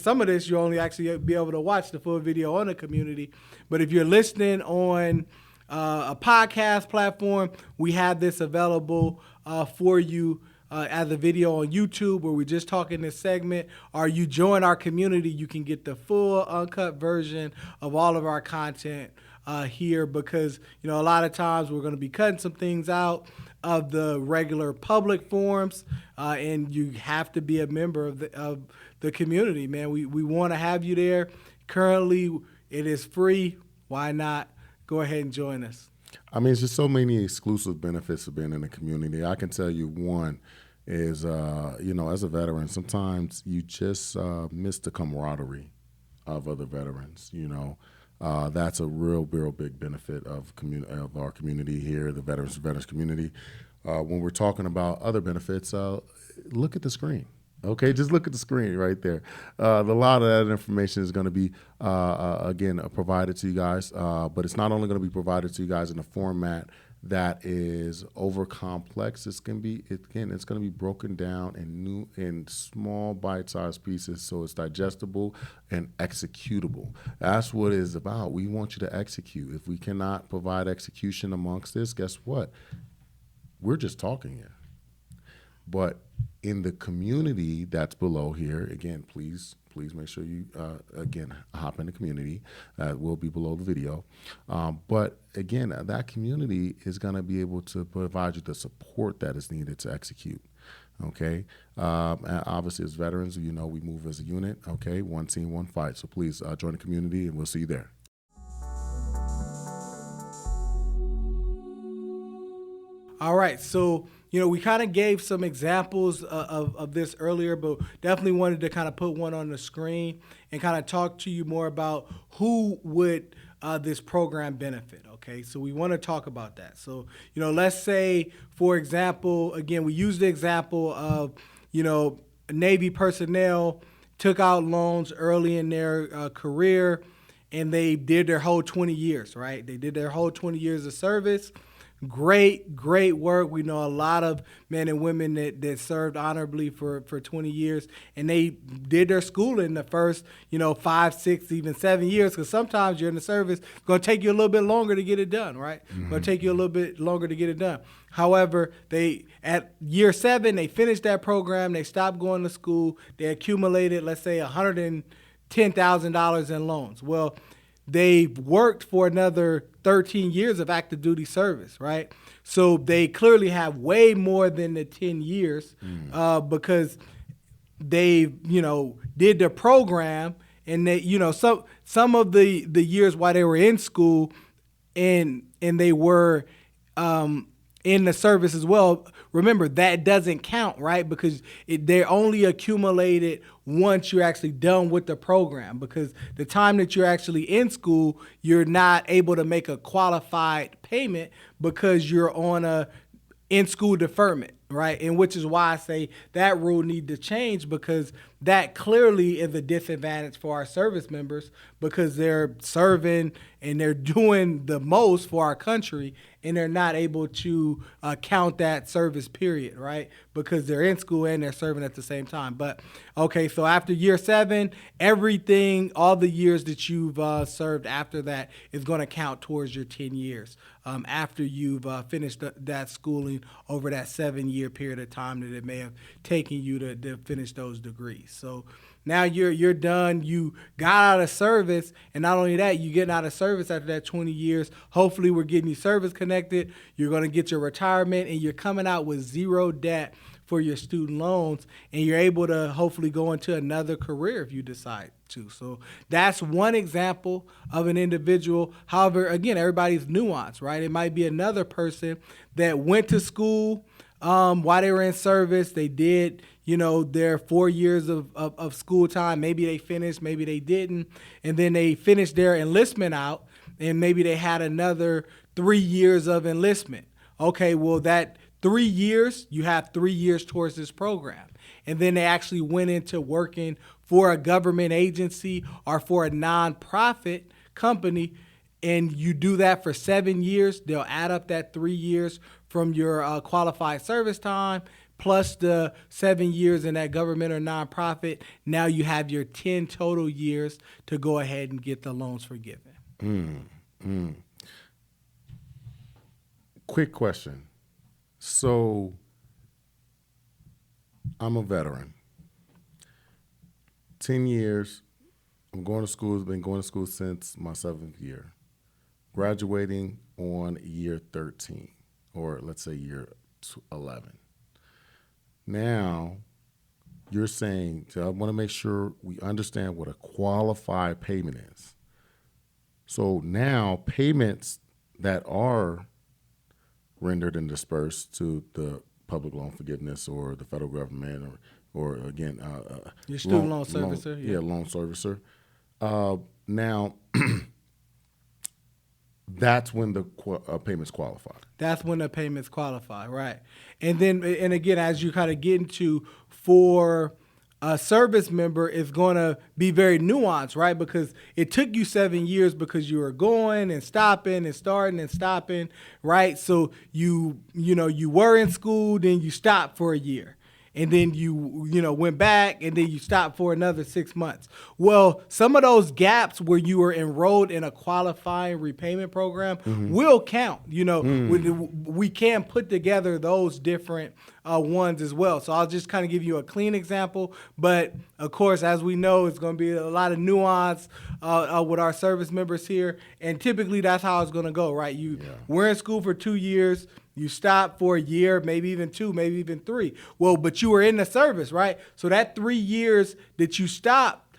some of this you only actually be able to watch the full video on the community. But if you're listening on a podcast platform, we have this available for you as a video on YouTube, where we're just talking this segment. Or you join our community, you can get the full uncut version of all of our content here, because a lot of times we're going to be cutting some things out of the regular public forums, and you have to be a member of the community, man. We want to have you there. Currently, it is free. Why not? Go ahead and join us. I mean, it's just so many exclusive benefits of being in the community. I can tell you one is, as a veteran, sometimes you just miss the camaraderie of other veterans, That's a real big benefit of our community here, the veterans community. When we're talking about other benefits, look at the screen. Okay, just look at the screen right there. A lot of that information is going to be, again, provided to you guys, but it's not only going to be provided to you guys in a format that is over complex. It's going to be broken down in small bite-sized pieces, so it's digestible and executable. That's what it's about. We want you to execute. If we cannot provide execution amongst this, guess what? We're just talking here. But in the community that's below here, again, please make sure you, again, hop in the community. That will be below the video. But again, that community is going to be able to provide you the support that is needed to execute. Okay. And obviously, as veterans, we move as a unit. Okay. One team, one fight. So please join the community, and we'll see you there. All right, so we kind of gave some examples of this earlier, but definitely wanted to kind of put one on the screen and kind of talk to you more about who would this program benefit. Okay, so we want to talk about that. So let's say, for example, again, we use the example of Navy personnel took out loans early in their career, and they did their whole 20 years. Right, they did their whole 20 years of service. Great work. We know a lot of men and women that served honorably for 20 years, and they did their schooling the first, 5, 6, even 7 years, because sometimes you're in the service, it's going to take you a little bit longer to get it done, right? It's going to take you a little bit longer to get it done. However, at year 7, they finished that program, they stopped going to school, they accumulated, let's say, $110,000 in loans. Well, they worked for another 13 years of active duty service, right? So they clearly have way more than the 10 years because they, did the program, and they, some of the years while they were in school and they were in the service as well. Remember, that doesn't count, right? Because they're only accumulated once you're actually done with the program, because the time that you're actually in school, you're not able to make a qualified payment because you're on a in-school deferment, right? And which is why I say that rule need to change, because that clearly is a disadvantage for our service members, because they're serving and they're doing the most for our country, and they're not able to count that service period, right? Because they're in school and they're serving at the same time. But okay, so after year 7, everything, all the years that you've served after that is going to count towards your 10 years after you've finished that schooling over that 7-year period of time that it may have taken you to finish those degrees. So now you're done. You got out of service, and not only that, you getting out of service after that 20 years. Hopefully, we're getting you service connected. You're going to get your retirement, and you're coming out with zero debt for your student loans, and you're able to hopefully go into another career if you decide to. So that's one example of an individual. However, again, everybody's nuanced, right? It might be another person that went to school while they were in service. They did, their 4 years of school time. Maybe they finished, maybe they didn't. And then they finished their enlistment out, and maybe they had another 3 years of enlistment. Okay, well, that 3 years, you have 3 years towards this program. And then they actually went into working for a government agency or for a nonprofit company, and you do that for 7 years. They'll add up that 3 years from your qualified service time plus the 7 years in that government or nonprofit. Now you have your 10 total years to go ahead and get the loans forgiven. Quick question. So I'm a veteran. 10 years. I'm going to school. Been going to school since my 7th year. Graduating on year 13, or let's say year 11. Now, you're saying, so I want to make sure we understand what a qualified payment is. So now payments that are rendered and dispersed to the public loan forgiveness or the federal government or again, your student loan servicer. Loan servicer. Now, that's when the payments qualify. That's when the payments qualify, right? And then, and again, as you kind of get into for a service member is going to be very nuanced, right? Because it took you 7 years because you were going and stopping and starting and stopping, right? So you were in school, then you stopped for a year. And then you went back, and then you stopped for another 6 months. Well, some of those gaps where you were enrolled in a qualifying repayment program will count. We can put together those different ones as well. So I'll just kind of give you a clean example. But of course, as we know, it's going to be a lot of nuance with our service members here. And typically, that's how it's going to go, right? We're in school for 2 years. You stop for a year, maybe even 2, maybe even 3. Well, but you were in the service, right? So that 3 years that you stopped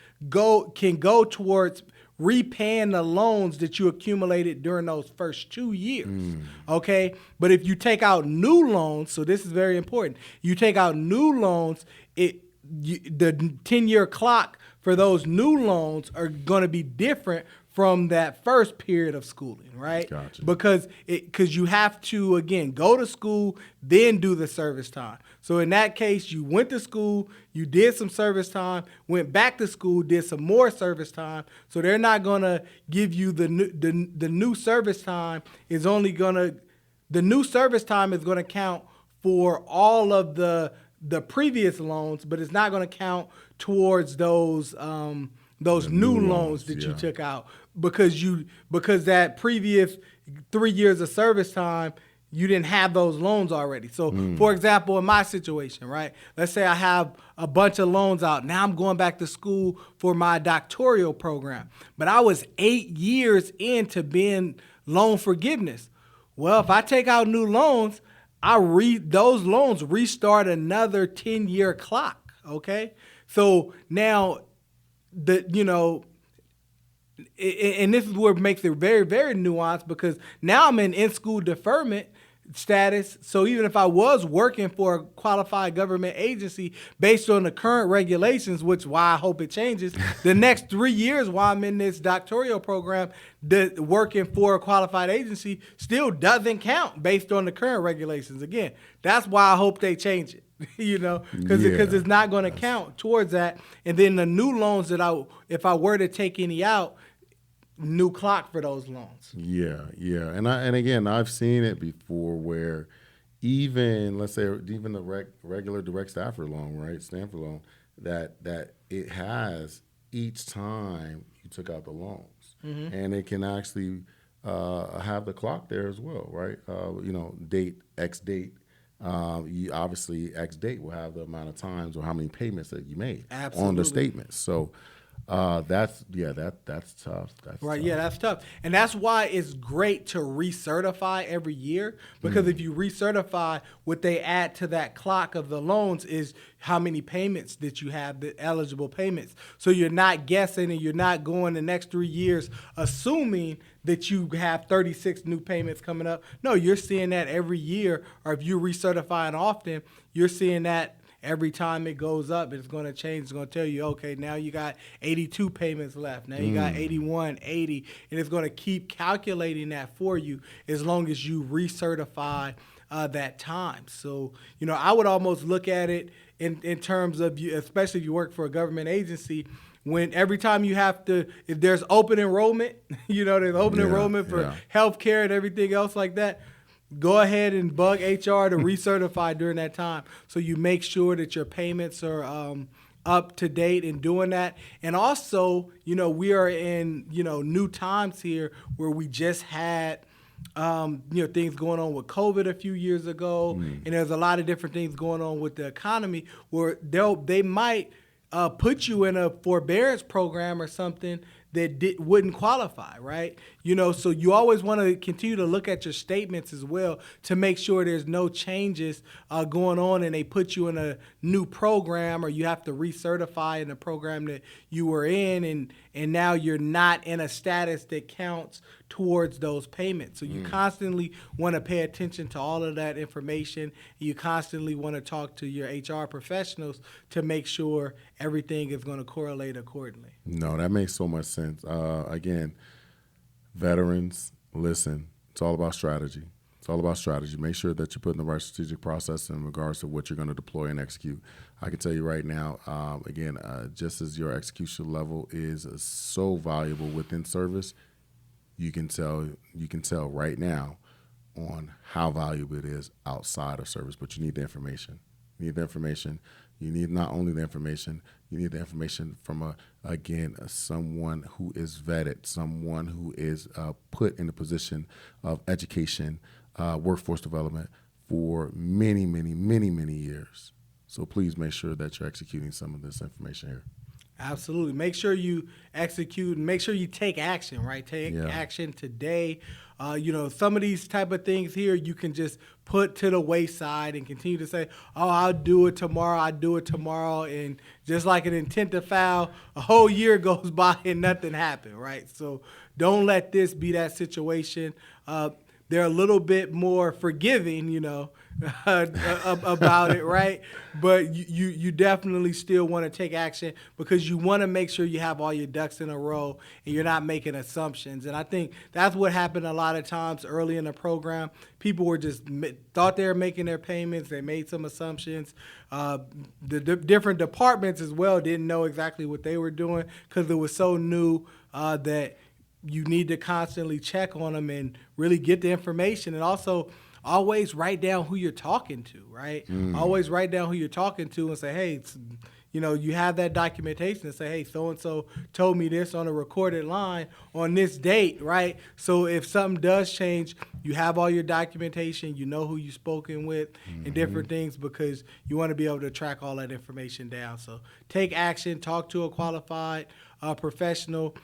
can go towards repaying the loans that you accumulated during those first 2 years. Okay? But if you take out new loans, so this is very important. You take out new loans, the 10-year clock for those new loans are going to be different from that first period of schooling, right? Gotcha. Because you have to, again, go to school, then do the service time. So in that case, you went to school, you did some service time, went back to school, did some more service time. So they're not going to give you the new service time is only going to, the new service time is going to count for all of the previous loans, but it's not going to count towards those new loans that you took out because that previous 3 years of service time, you didn't have those loans already. So, for example, in my situation, right, let's say I have a bunch of loans out. Now I'm going back to school for my doctoral program, but I was 8 years into being loan forgiveness. Well, if I take out new loans, those loans restart another 10-year clock, okay? So now and this is where it makes it very, very nuanced because now I'm in in-school deferment status. So even if I was working for a qualified government agency based on the current regulations, which why I hope it changes, the next 3 years while I'm in this doctoral program, working for a qualified agency still doesn't count based on the current regulations. Again, that's why I hope they change it. Because it's not going to count towards that. And then the new loans if I were to take any out, new clock for those loans. Yeah. And again, I've seen it before where even, let's say, even the regular direct staffer loan, right, Stanford loan, that it has each time you took out the loans. And it can actually have the clock there as well, right? Date, X date. You obviously X date will have the amount of times or how many payments that you made on the statements. So that's tough. That's right. Tough. Yeah, that's tough. And that's why it's great to recertify every year because if you recertify, what they add to that clock of the loans is how many payments that you have, the eligible payments. So you're not guessing and you're not going the next 3 years assuming that you have 36 new payments coming up. No, you're seeing that every year, or if you're recertifying often, you're seeing that every time it goes up, it's going to change. It's going to tell you, okay, now you got 82 payments left. Now you got 81, 80, and it's going to keep calculating that for you as long as you recertify that time. So, I would almost look at it in terms of you, especially if you work for a government agency, when every time you have to, if there's open enrollment, there's open enrollment for healthcare and everything else like that, go ahead and bug HR to recertify during that time. So you make sure that your payments are up to date in doing that. And also, we are in, new times here where we just had, things going on with COVID a few years ago. And there's a lot of different things going on with the economy where they might put you in a forbearance program or something that wouldn't qualify, right? So you always want to continue to look at your statements as well to make sure there's no changes going on and they put you in a new program or you have to recertify in the program that you were in and now you're not in a status that counts towards those payments. So you constantly want to pay attention to all of that information. You constantly want to talk to your HR professionals to make sure everything is going to correlate accordingly. No, that makes so much sense. Again, veterans, listen, it's all about strategy. It's all about strategy. Make sure that you're putting the right strategic process in regards to what you're going to deploy and execute. I can tell you right now, just as your execution level is so valuable within service, you can tell right now on how valuable it is outside of service. But you need the information. You need the information. You need not only the information, you need the information from someone who is vetted, someone who is put in a position of education, workforce development for many, many, many, many years. So please make sure that you're executing some of this information here. Absolutely. Make sure you execute and make sure you take action, right? Take action today. Some of these type of things here you can just put to the wayside and continue to say, oh, I'll do it tomorrow. And just like an intent to foul, a whole year goes by and nothing happened, right? So don't let this be that situation. They're a little bit more forgiving, about it, right? But you definitely still want to take action because you want to make sure you have all your ducks in a row and you're not making assumptions. And I think that's what happened a lot of times early in the program. People were just thought they were making their payments. They made some assumptions. The different departments as well didn't know exactly what they were doing because it was so new that you need to constantly check on them and really get the information. And also always write down who you're talking to, right? Always write down who you're talking to and say, hey, you have that documentation and say, hey, so-and-so told me this on a recorded line on this date, right? So if something does change, you have all your documentation, you know who you've spoken with and different things because you want to be able to track all that information down. So take action, talk to a qualified professional.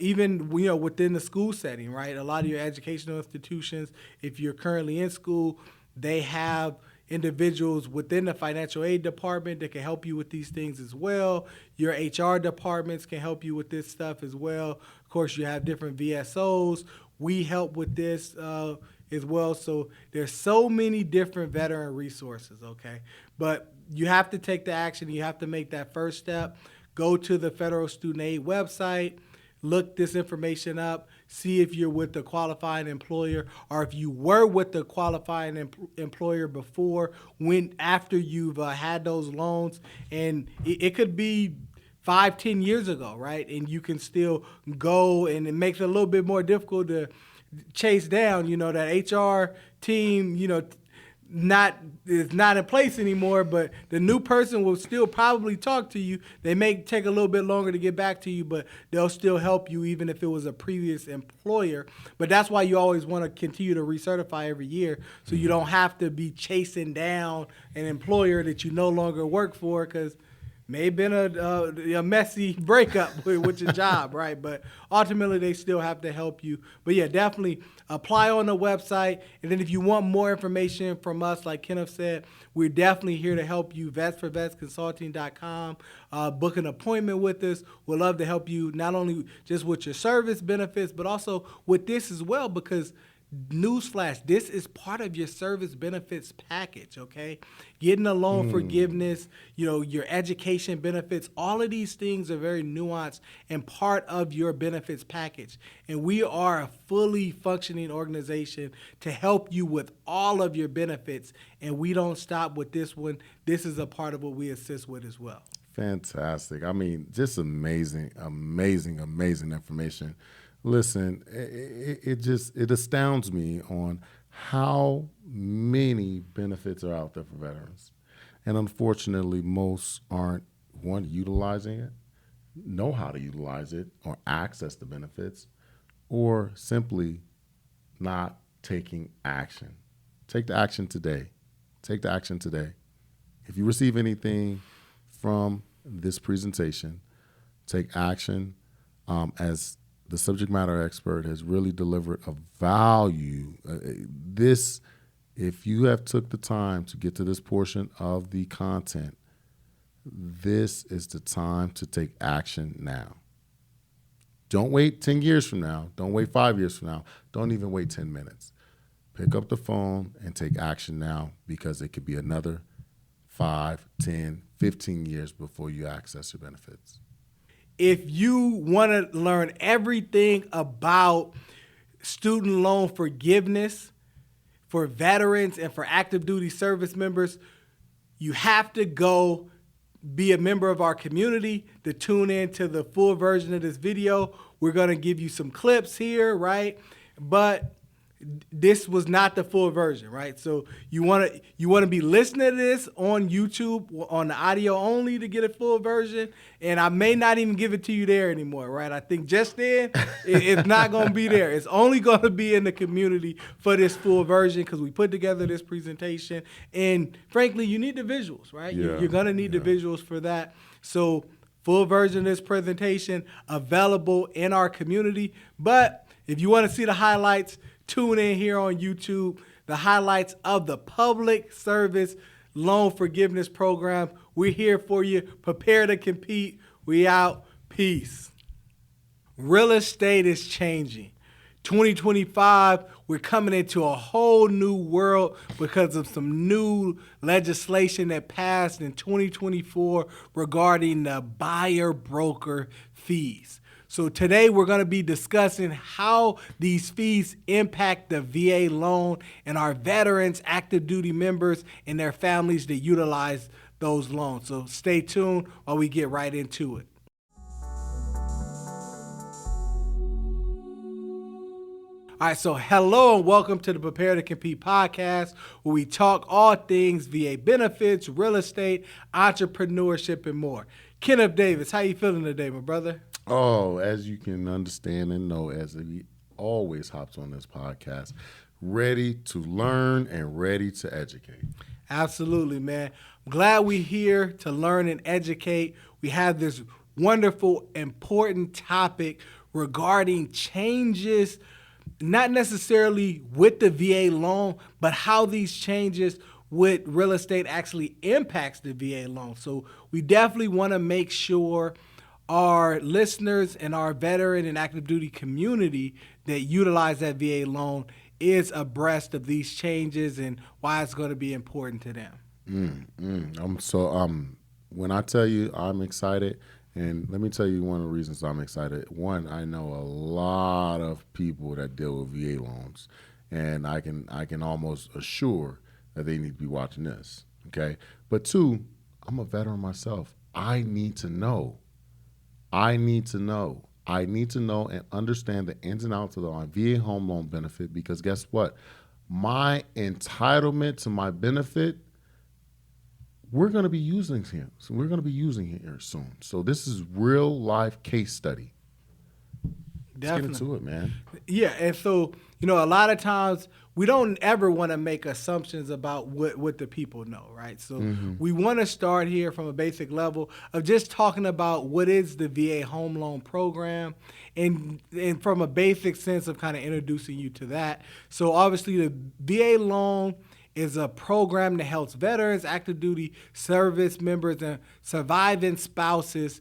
Even within the school setting, right? A lot of your educational institutions, if you're currently in school, they have individuals within the financial aid department that can help you with these things as well. Your HR departments can help you with this stuff as well. Of course, you have different VSOs. We help with this as well. So there's so many different veteran resources, okay? But you have to take the action. You have to make that first step. Go to the Federal Student Aid website. Look this information up, see if you're with the qualifying employer or if you were with the qualifying employer before, after you've had those loans. And it could be 5-10 years ago, right? And you can still go, and it makes it a little bit more difficult to chase down, that HR team, is not in place anymore, but the new person will still probably talk to you. They may take a little bit longer to get back to you, but they'll still help you even if it was a previous employer. But that's why you always want to continue to recertify every year so you don't have to be chasing down an employer that you no longer work for because may have been a messy breakup with your job, right? But ultimately, they still have to help you. But yeah, definitely apply on the website. And then if you want more information from us, like Kenneth said, we're definitely here to help you. VetsForVetsConsulting.com. Book an appointment with us. We'd love to help you not only just with your service benefits, but also with this as well because newsflash, this is part of your service benefits package, okay? Getting a loan forgiveness, your education benefits, all of these things are very nuanced and part of your benefits package. And we are a fully functioning organization to help you with all of your benefits. And we don't stop with this one. This is a part of what we assist with as well. Fantastic. I mean, just amazing, amazing, amazing information. Listen, it astounds me on how many benefits are out there for veterans. And unfortunately, most aren't, utilizing it, know how to utilize it, or access the benefits, or simply not taking action. Take the action today. Take the action today. If you receive anything from this presentation, take action as the subject matter expert has really delivered a value. If you have took the time to get to this portion of the content, this is the time to take action now. Don't wait 10 years from now. Don't wait 5 years from now. Don't even wait 10 minutes. Pick up the phone and take action now because it could be another 5, 10, 15 years before you access your benefits. If you want to learn everything about student loan forgiveness for veterans and for active duty service members, you have to go be a member of our community to tune in to the full version of this video. We're going to give you some clips here, right? But this was not the full version, right? So you want to be listening to this on YouTube on the audio only to get a full version, and I may not even give it to you there anymore, right? I think just then it's not going to be there. It's only going to be in the community for this full version because we put together this presentation, and frankly, you need the visuals, right? Yeah. You're going to need the visuals for that. So full version of this presentation available in our community, but if you want to see the highlights, tune in here on YouTube, the highlights of the Public Service Loan Forgiveness Program. We're here for you. Prepare to compete. We out. Peace. Real estate is changing. 2025, we're coming into a whole new world because of some new legislation that passed in 2024 regarding the buyer broker fees. So today we're going to be discussing how these fees impact the VA loan and our veterans, active duty members, and their families that utilize those loans. So stay tuned while we get right into it. All right, so hello and welcome to the Prepare to Compete podcast, where we talk all things VA benefits, real estate, entrepreneurship, and more. Kenneth Davis, how you feeling today, my brother? Oh, as you can understand and know, as he always hops on this podcast, ready to learn and ready to educate. Absolutely, man. I'm glad we're here to learn and educate. We have this wonderful, important topic regarding changes, not necessarily with the VA loan, but how these changes with real estate actually impacts the VA loan. So we definitely want to make sure our listeners and our veteran and active duty community that utilize that VA loan is abreast of these changes and why it's going to be important to them. When I tell you I'm excited, and let me tell you one of the reasons I'm excited. One, I know a lot of people that deal with VA loans, and I can almost assure that they need to be watching this. Okay, but two, I'm a veteran myself. I need to know and understand the ins and outs of the VA home loan benefit, because guess what? My entitlement to my benefit, we're going to be using here. So we're going to be using it here soon. So this is real life case study. Definitely. Let's get into it, man. Yeah, and so, a lot of times we don't ever want to make assumptions about what the people know, right? So we want to start here from a basic level of just talking about what is the VA home loan program and from a basic sense of kind of introducing you to that. So obviously the VA loan is a program that helps veterans, active duty service members, and surviving spouses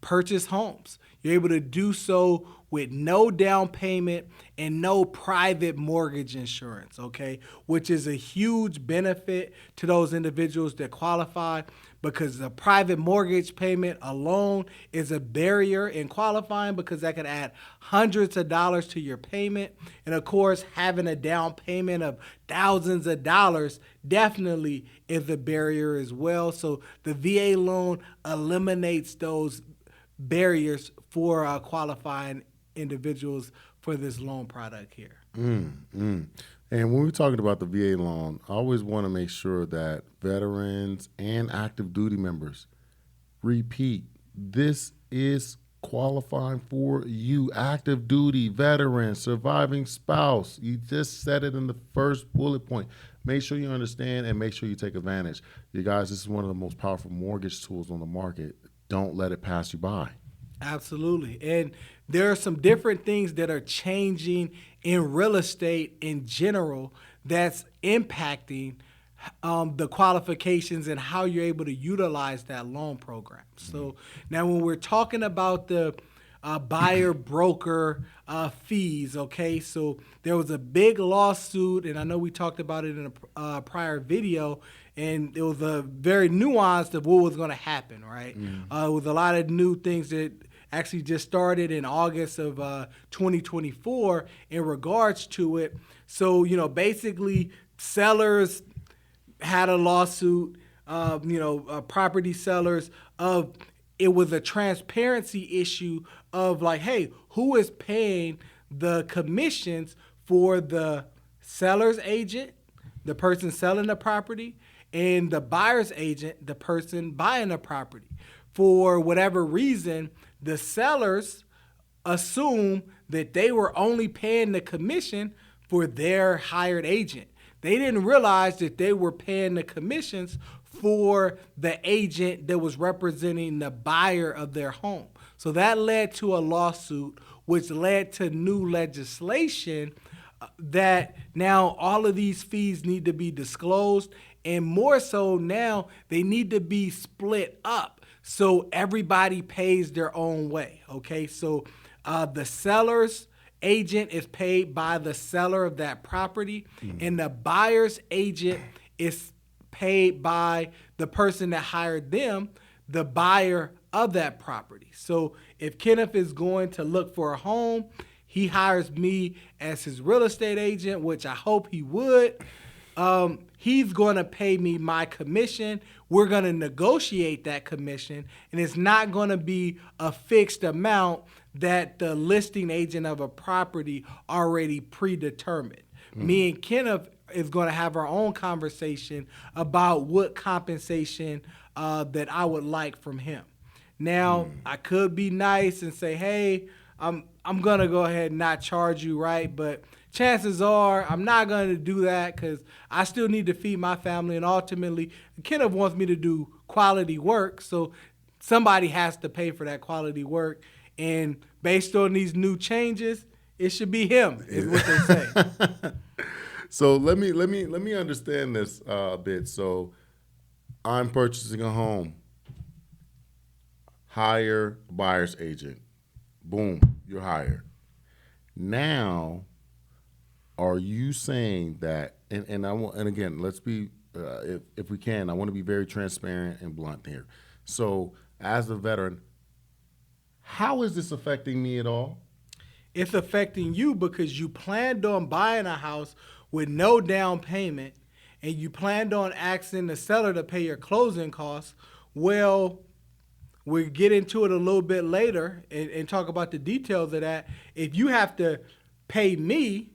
purchase homes. You're able to do so with no down payment and no private mortgage insurance, okay? Which is a huge benefit to those individuals that qualify, because the private mortgage payment alone is a barrier in qualifying, because that could add hundreds of dollars to your payment. And of course, having a down payment of thousands of dollars definitely is a barrier as well. So the VA loan eliminates those barriers for qualifying individuals for this loan product here. And when we're talking about the VA loan, I always want to make sure that veterans and active duty members repeat, this is qualifying for you, active duty, veteran, surviving spouse. You just said it in the first bullet point. Make sure you understand and make sure you take advantage. You guys, this is one of the most powerful mortgage tools on the market. Don't let it pass you by. Absolutely. And there are some different things that are changing in real estate in general that's impacting the qualifications and how you're able to utilize that loan program. So now when we're talking about the buyer broker fees, okay, so there was a big lawsuit, and I know we talked about it in a prior video, and it was a very nuanced of what was going to happen, right? With a lot of new things that actually just started in August of 2024 in regards to it. So, basically sellers had a lawsuit, property sellers of, it was a transparency issue of like, hey, who is paying the commissions for the seller's agent, the person selling the property, and the buyer's agent, the person buying the property. For whatever reason, the sellers assume that they were only paying the commission for their hired agent. They didn't realize that they were paying the commissions for the agent that was representing the buyer of their home. So that led to a lawsuit, which led to new legislation that now all of these fees need to be disclosed, and more so now they need to be split up so everybody pays their own way. Okay, so the seller's agent is paid by the seller of that property, and the buyer's agent is paid by the person that hired them, the buyer of that property. So if Kenneth is going to look for a home, he hires me as his real estate agent, which I hope he would. He's going to pay me my commission. We're going to negotiate that commission, and it's not going to be a fixed amount that the listing agent of a property already predetermined. Me and Kenneth is going to have our own conversation about what compensation that I would like from him. Now, I could be nice and say, hey, I'm going to go ahead and not charge you, right? But chances are I'm not going to do that because I still need to feed my family. And ultimately, Kenneth wants me to do quality work. So somebody has to pay for that quality work. And based on these new changes, it should be him, is what they say. So let me understand this a bit. So I'm purchasing a home. Hire buyer's agent. Boom, you're hired. Now, are you saying that? And again, let's be if we can. I want to be very transparent and blunt here. So, as a veteran, how is this affecting me at all? It's affecting you because you planned on buying a house with no down payment, and you planned on asking the seller to pay your closing costs. Well, we'll get into it a little bit later and talk about the details of that. If you have to pay me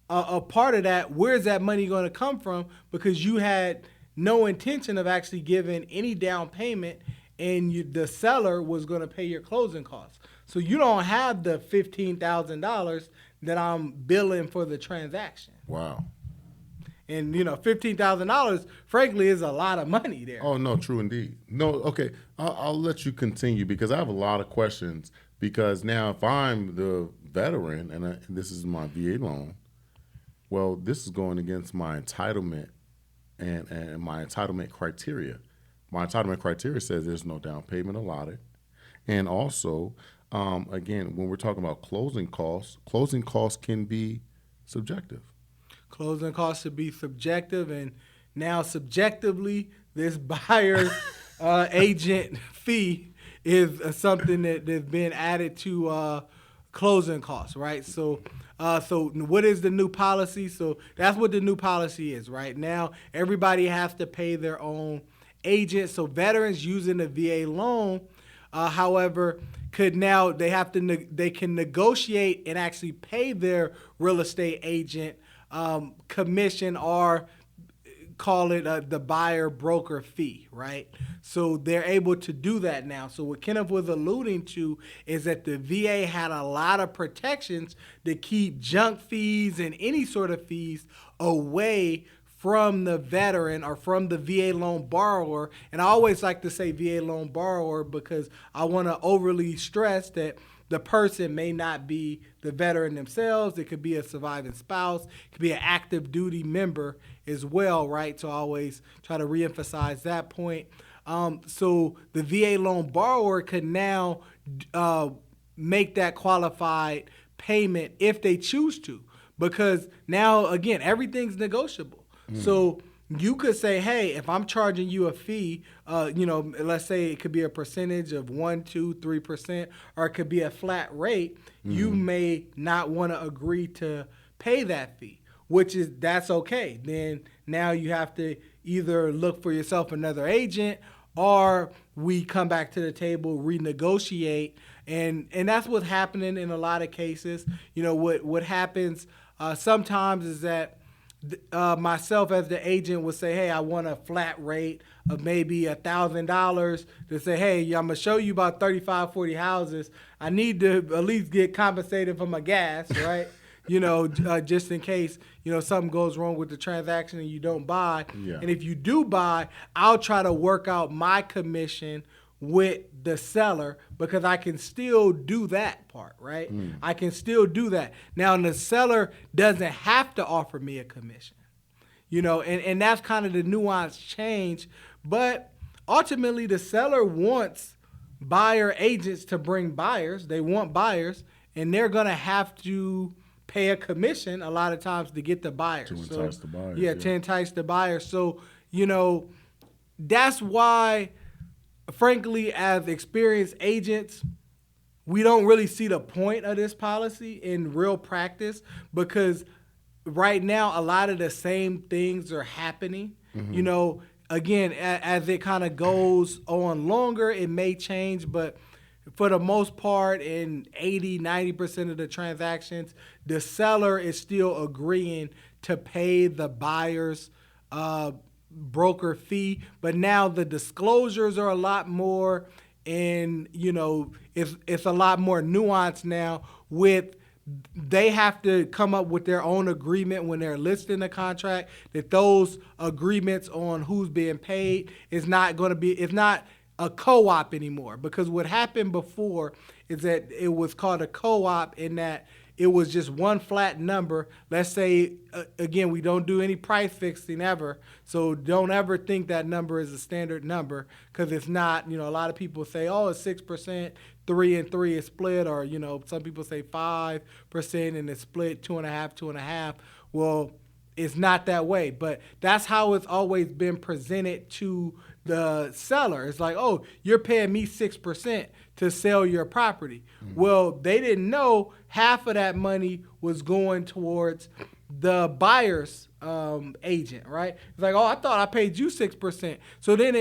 a part of that, where's that money going to come from? Because you had no intention of actually giving any down payment, and the seller was going to pay your closing costs. So you don't have the $15,000 that I'm billing for the transaction. Wow. And, $15,000, frankly, is a lot of money there. Oh, no, true indeed. No, okay, I'll let you continue because I have a lot of questions. Because now if I'm the veteran and this is my VA loan, well, this is going against my entitlement and my entitlement criteria. My entitlement criteria says there's no down payment allotted. And also, again, when we're talking about closing costs can be subjective. Closing costs should be subjective, and now subjectively, this buyer's agent fee is something that's been added to closing costs, right? So what is the new policy? So that's what the new policy is, right? Now, everybody has to pay their own agent. So veterans using the VA loan, however, they can negotiate and actually pay their real estate agent commission, or call it the buyer broker fee, right? So they're able to do that now. So what Kenneth was alluding to is that the VA had a lot of protections to keep junk fees and any sort of fees away from the veteran or from the VA loan borrower. And I always like to say VA loan borrower because I want to overly stress that the person may not be the veteran themselves. It could be a surviving spouse. It could be an active duty member as well, right? So I always try to reemphasize that point. So the VA loan borrower could now make that qualified payment if they choose to, because now, again, everything's negotiable. So you could say, hey, if I'm charging you a fee, let's say it could be a percentage of 1, 2, 3%, or it could be a flat rate, you may not want to agree to pay that fee, that's okay. Then now you have to either look for yourself another agent, or we come back to the table, renegotiate, and that's what's happening in a lot of cases. What happens sometimes is that myself as the agent would say, hey, I want a flat rate of maybe $1,000 to say, hey, I'm going to show you about 35, 40 houses. I need to at least get compensated for my gas, right? Just in case, something goes wrong with the transaction and you don't buy. Yeah. And if you do buy, I'll try to work out my commission with the seller because I can still do that part, right? I can still do that. Now, the seller doesn't have to offer me a commission, and that's kind of the nuance change. But ultimately, the seller wants buyer agents to bring buyers. They want buyers, and they're going to have to pay a commission a lot of times to get the buyers. To entice the buyers. Yeah, to entice the buyers. So, that's why, frankly, as experienced agents, we don't really see the point of this policy in real practice because right now a lot of the same things are happening. Again, as it kind of goes on longer, it may change, but for the most part, in 80-90% of the transactions, the seller is still agreeing to pay the buyer's broker fee. But now the disclosures are a lot more, and it's a lot more nuanced now. They have to come up with their own agreement when they're listing the contract, that those agreements on who's being paid is not going to be, it's not a co-op anymore. Because what happened before is that it was called a co-op in that it was just one flat number. Let's say, again, we don't do any price fixing ever. So don't ever think that number is a standard number because it's not. A lot of people say, oh, it's 6%, 3 and 3 is split, or, some people say 5% and it's split 2.5, 2.5. Well, it's not that way, but that's how it's always been presented to the seller. It's like, oh, you're paying me 6% to sell your property. Well, they didn't know half of that money was going towards the buyer's agent, right? It's like, oh, I thought I paid you 6%. So then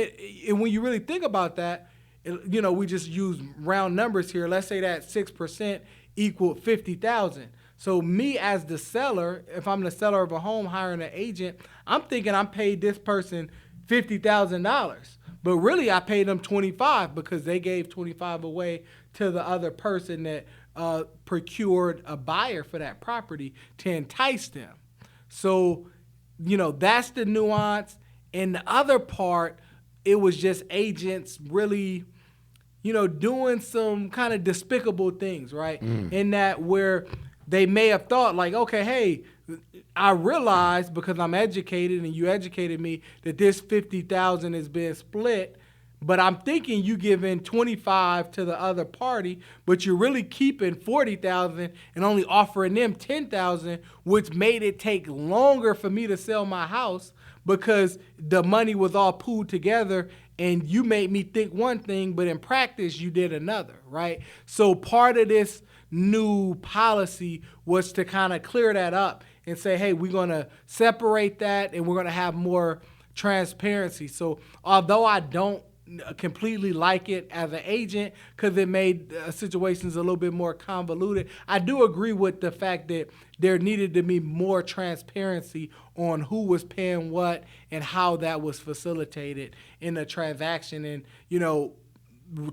when you really think about that, we just use round numbers here. Let's say that 6% equaled $50,000. So me as the seller, if I'm the seller of a home hiring an agent, I'm thinking I'm paid this person $50,000. But really I paid them $25 because they gave $25 away to the other person that procured a buyer for that property to entice them. So, that's the nuance. And the other part, it was just agents really, doing some kind of despicable things, right? In that where they may have thought like, okay, hey, I realize because I'm educated and you educated me that this $50,000 is being split, but I'm thinking you giving $25 to the other party, but you're really keeping $40,000 and only offering them $10,000, which made it take longer for me to sell my house because the money was all pooled together and you made me think one thing, but in practice you did another, right? So part of this new policy was to kind of clear that up and say, hey, we're going to separate that and we're going to have more transparency. So although I don't completely like it as an agent because it made situations a little bit more convoluted, I do agree with the fact that there needed to be more transparency on who was paying what and how that was facilitated in the transaction. And,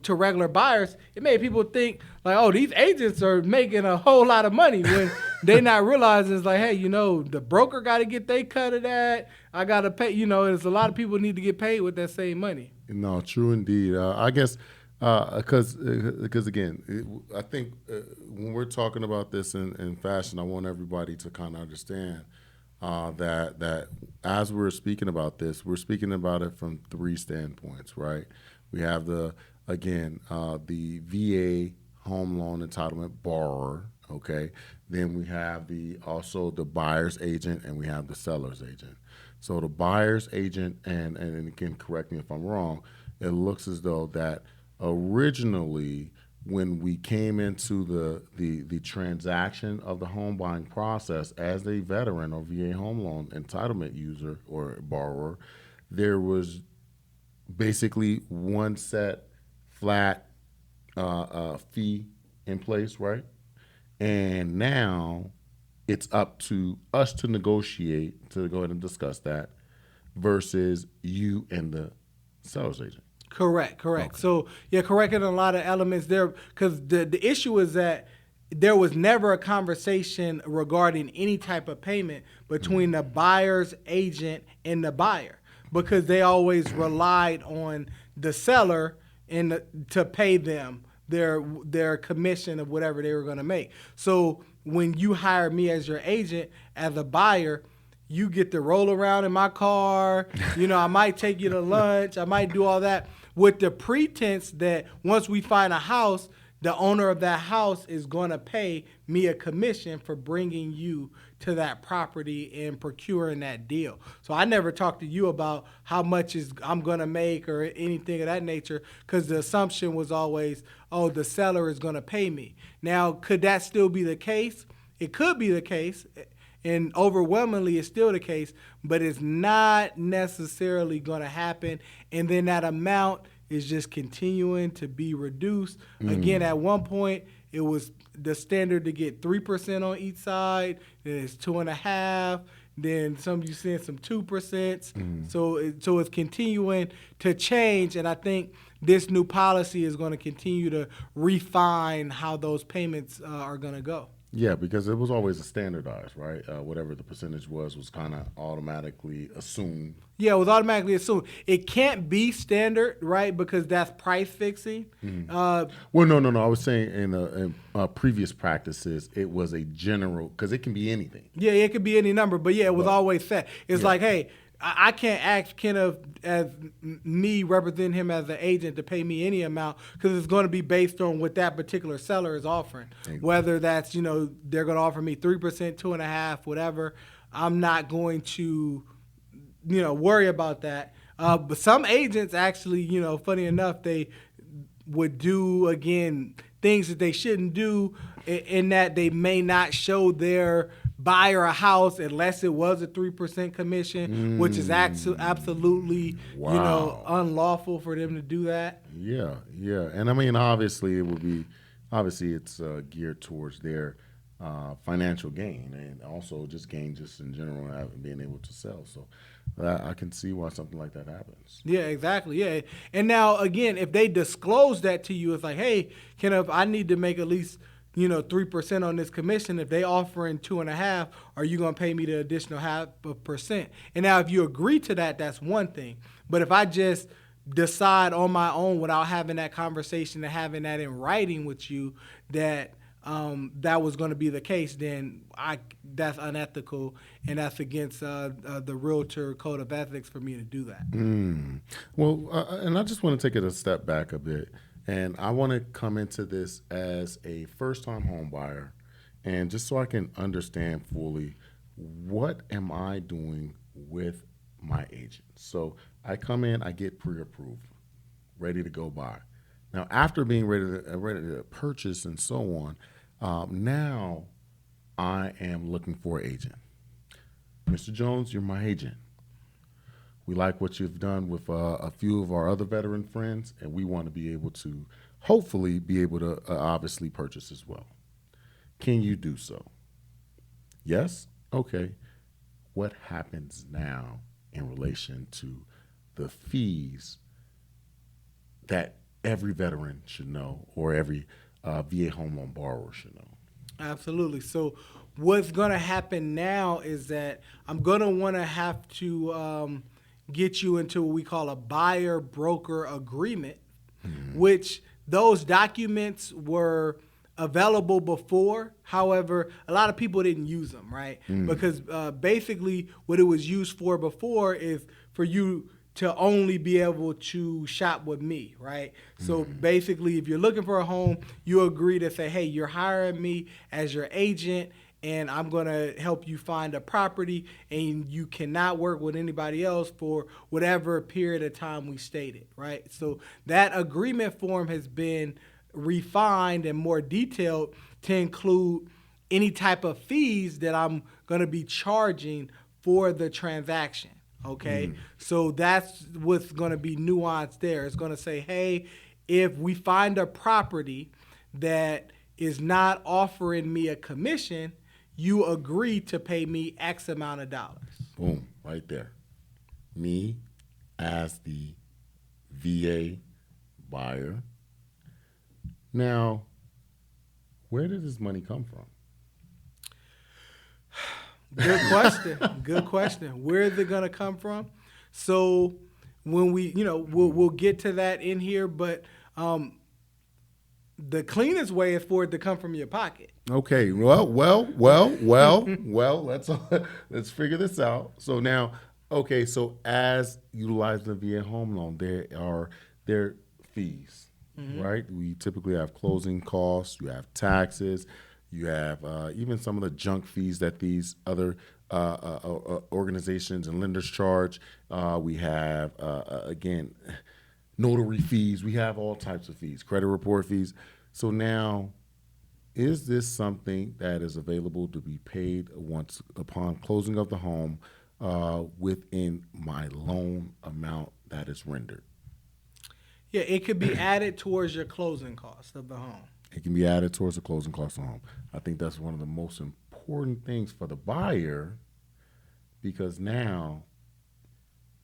to regular buyers, it made people think like, oh, these agents are making a whole lot of money when they not realizing it's like, hey, the broker got to get their cut of that. I got to pay, there's a lot of people need to get paid with that same money. No, true indeed. I guess because again, I think when we're talking about this in fashion, I want everybody to kind of understand that as we're speaking about this, we're speaking about it from 3 standpoints, right? We have the VA home loan entitlement borrower, okay? Then we have also the buyer's agent and we have the seller's agent. So the buyer's agent, and again, correct me if I'm wrong, it looks as though that originally when we came into the transaction of the home buying process as a veteran or VA home loan entitlement user or borrower, there was basically one set flat fee in place, right? And now it's up to us to negotiate, to go ahead and discuss that, versus you and the seller's agent. Correct. Okay. So yeah, correct in a lot of elements there, because the issue is that there was never a conversation regarding any type of payment between the buyer's agent and the buyer, because they always relied on the seller to pay them their commission of whatever they were going to make. So when you hire me as your agent, as a buyer, you get to roll around in my car. I might take you to lunch. I might do all that with the pretense that once we find a house, the owner of that house is going to pay me a commission for bringing you to that property and procuring that deal. So I never talked to you about how much I'm going to make or anything of that nature, because the assumption was always, oh, the seller is going to pay me. Now, could that still be the case? It could be the case, and overwhelmingly it's still the case, but it's not necessarily going to happen. And then that amount is just continuing to be reduced. Again, at one point, it was the standard to get 3% on each side. Then it's 2.5%. Then some you seeing some 2%. So it's continuing to change, and I think this new policy is going to continue to refine how those payments are going to go. Yeah, because it was always a standardized, right? Whatever the percentage was kind of automatically assumed. Yeah, it was automatically assumed. It can't be standard, right? Because that's price fixing. Well, no. I was saying in previous practices, it was a general, because it can be anything. Yeah, it could be any number, but yeah, it was always set. It's like, hey, I can't ask Kenneth, as me representing him as an agent, to pay me any amount, because it's going to be based on what that particular seller is offering. Exactly. Whether that's, they're going to offer me 3%, 2.5%, whatever. I'm not going to, worry about that. But some agents actually, funny enough, they would do, again, things that they shouldn't do, in that they may not show their buyer a house unless it was a 3% commission, which is absolutely, unlawful for them to do that. Yeah. And I mean, obviously it's geared towards their financial gain, and also just gain just in general, being able to sell. So I can see why something like that happens. Yeah, exactly. Yeah. And now, again, if they disclose that to you, it's like, hey, Kenneth, I need to make at least 3% on this commission. If they offering 2.5%, are you going to pay me the additional 0.5%? And now if you agree to that, that's one thing. But if I just decide on my own without having that conversation and having that in writing with you that that was going to be the case, then that's unethical, and that's against the Realtor Code of Ethics for me to do that. Well, and I just want to take it a step back a bit. And I want to come into this as a first-time home buyer, and just so I can understand fully, what am I doing with my agent? So I come in, I get pre-approved, ready to go buy. Now, after being ready to purchase and so on, now I am looking for an agent. Mr. Jones, you're my agent. We like what you've done with a few of our other veteran friends, and we want to be able to, hopefully, be able to obviously purchase as well. Can you do so? Yes? Okay. What happens now in relation to the fees that every veteran should know, or every VA home loan borrower should know? Absolutely. So what's going to happen now is that I'm going to want to have to get you into what we call a buyer-broker agreement, which those documents were available before. However, a lot of people didn't use them, right? Because basically what it was used for before is for you to only be able to shop with me, right? So basically, if you're looking for a home, you agree to say, hey, you're hiring me as your agent, and I'm going to help you find a property, and you cannot work with anybody else for whatever period of time we stated, right? So that agreement form has been refined and more detailed to include any type of fees that I'm going to be charging for the transaction. Okay, so that's what's going to be nuanced there. It's going to say, hey, if we find a property that is not offering me a commission, you agree to pay me X amount of dollars. Boom, right there. Me as the VA buyer. Now, where did this money come from? Good question. Good question. Where is it going to come from? So when we'll get to that in here, but the cleanest way is for it to come from your pocket. Okay. Well. Let's figure this out. So now, okay. So as utilizing the VA home loan, there are fees, right? We typically have closing costs. You have taxes. You have even some of the junk fees that these other organizations and lenders charge. We have, again, notary fees. We have all types of fees, credit report fees. So now, is this something that is available to be paid once upon closing of the home within my loan amount that is rendered? Yeah, it could be added towards your closing cost of the home. It can be added towards the closing cost of the home. I think that's one of the most important things for the buyer, because now,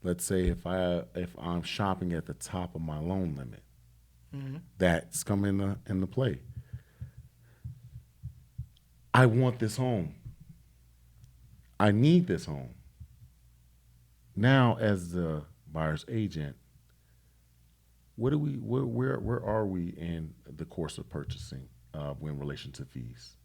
let's say if I'm shopping at the top of my loan limit, that's coming into play. I want this home. I need this home. Now, as the buyer's agent, where are we in the course of purchasing in relation to fees?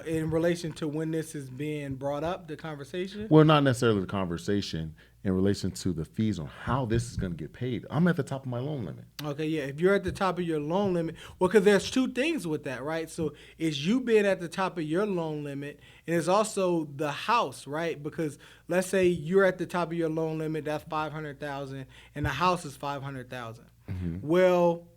In relation to when this is being brought up, the conversation? Well, not necessarily the conversation, in relation to the fees on how this is going to get paid. I'm at the top of my loan limit. Okay, yeah. If you're at the top of your loan limit, well, because there's two things with that, right? So it's you being at the top of your loan limit, and it's also the house, right? Because let's say you're at the top of your loan limit, that's $500,000, and the house is $500,000. Well,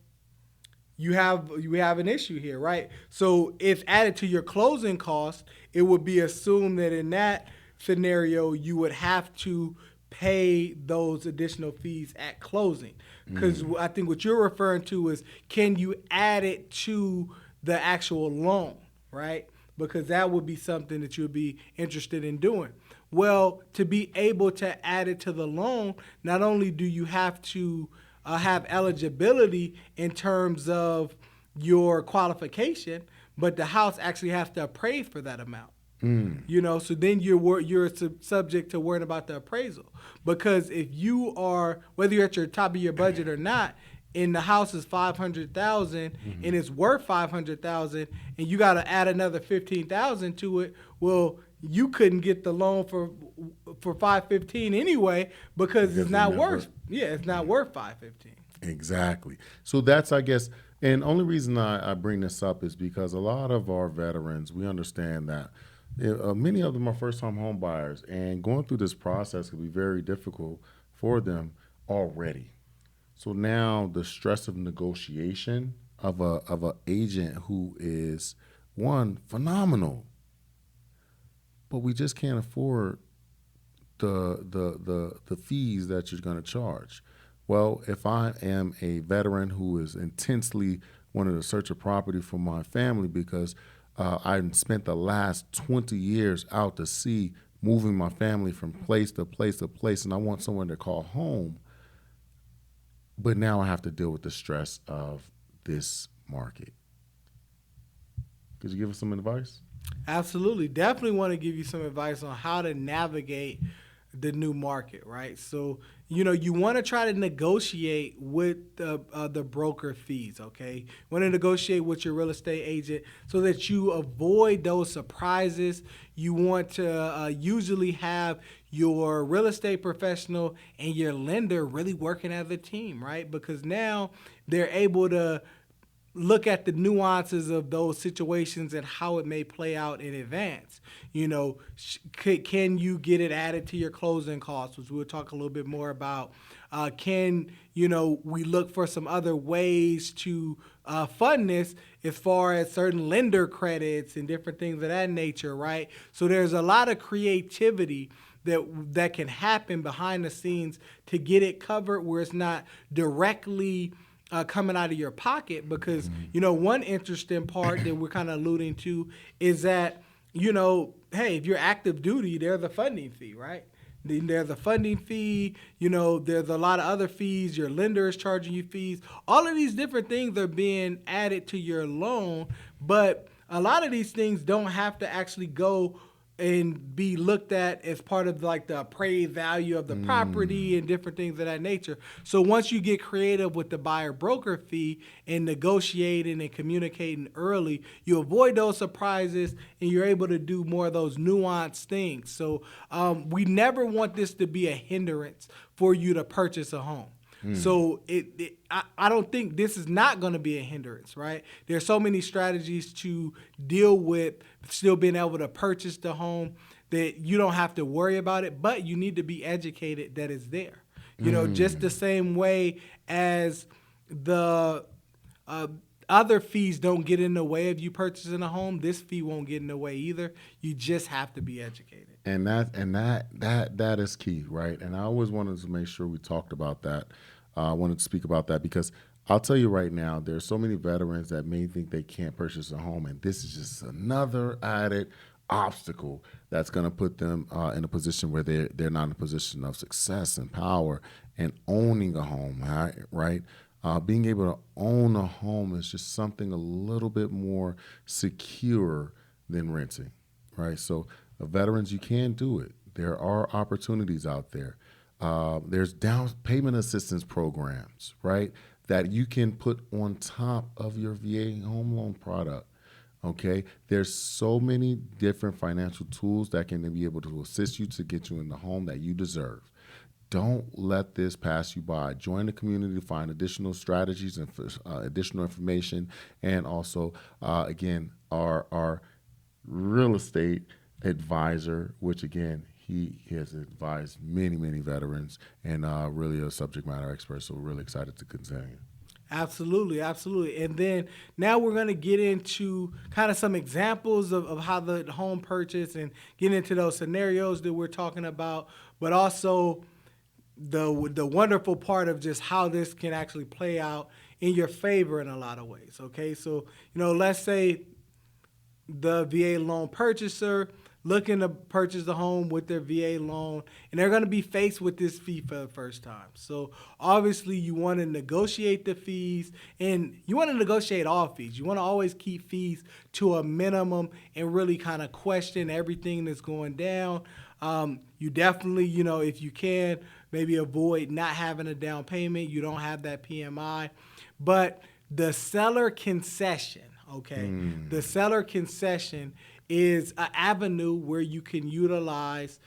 you have an issue here, right? So if added to your closing cost, it would be assumed that in that scenario you would have to pay those additional fees at closing. Because I think what you're referring to is, can you add it to the actual loan, right? Because that would be something that you would be interested in doing. Well, to be able to add it to the loan, not only do you have to have eligibility in terms of your qualification, but the house actually has to appraise for that amount. So then you're subject to worrying about the appraisal, because if you are, whether you're at your top of your budget or not, and the house is $500,000 and it's worth $500,000, and you got to add another $15,000 to it, well, you couldn't get the loan for $515 anyway, because it's not worth $515. Exactly. So that's, I guess, and the only reason I bring this up is because a lot of our veterans, we understand that many of them are first-time home buyers, and going through this process can be very difficult for them already. So now the stress of negotiation of a agent who is, one, phenomenal, but we just can't afford the fees that you're going to charge. Well, if I am a veteran who is intensely wanting to search a property for my family because I spent the last 20 years out to sea moving my family from place to place to place, and I want someone to call home, but now I have to deal with the stress of this market. Could you give us some advice? Absolutely. Definitely want to give you some advice on how to navigate the new market, right? So, you want to try to negotiate with the broker fees, okay? You want to negotiate with your real estate agent so that you avoid those surprises. You want to usually have your real estate professional and your lender really working as a team, right? Because now they're able to look at the nuances of those situations and how it may play out in advance. Can you get it added to your closing costs, which we'll talk a little bit more about? Can we look for some other ways to fund this as far as certain lender credits and different things of that nature, right? So there's a lot of creativity that can happen behind the scenes to get it covered where it's not directly coming out of your pocket, because one interesting part that we're kind of alluding to is that hey, if you're active duty, there's a funding fee, right? Then there's a funding fee. There's a lot of other fees. Your lender is charging you fees. All of these different things are being added to your loan, but a lot of these things don't have to actually go and be looked at as part of like the appraised value of the property and different things of that nature. So once you get creative with the buyer broker fee and negotiating and communicating early, you avoid those surprises and you're able to do more of those nuanced things. So we never want this to be a hindrance for you to purchase a home. So I don't think this is not going to be a hindrance, right? There's so many strategies to deal with still being able to purchase the home that you don't have to worry about it, but you need to be educated that it's there. Just the same way as the other fees don't get in the way of you purchasing a home, this fee won't get in the way either. You just have to be educated. And that is key, right? And I always wanted to make sure we talked about that. I wanted to speak about that because I'll tell you right now, there's so many veterans that may think they can't purchase a home, and this is just another added obstacle that's going to put them in a position where they're not in a position of success and power and owning a home, right? Being able to own a home is just something a little bit more secure than renting, right? So veterans, you can do it. There are opportunities out there. There's down payment assistance programs, right, that you can put on top of your VA home loan product. Okay, there's so many different financial tools that can be able to assist you to get you in the home that you deserve. Don't let this pass you by. Join the community to find additional strategies and additional information, and also, again, our real estate advisor, which again, he has advised many veterans and really a subject matter expert. So we're really excited to continue. Absolutely. And then now we're going to get into kind of some examples of how the home purchase and get into those scenarios that we're talking about, but also the wonderful part of just how this can actually play out in your favor in a lot of ways. Okay, so let's say the VA loan purchaser looking to purchase the home with their VA loan, and they're going to be faced with this fee for the first time. So obviously you want to negotiate the fees, and you want to negotiate all fees. You want to always keep fees to a minimum and really kind of question everything that's going down. You definitely, if you can, maybe avoid not having a down payment. You don't have that PMI. But the seller concession, okay, the seller concession is an avenue where you can utilize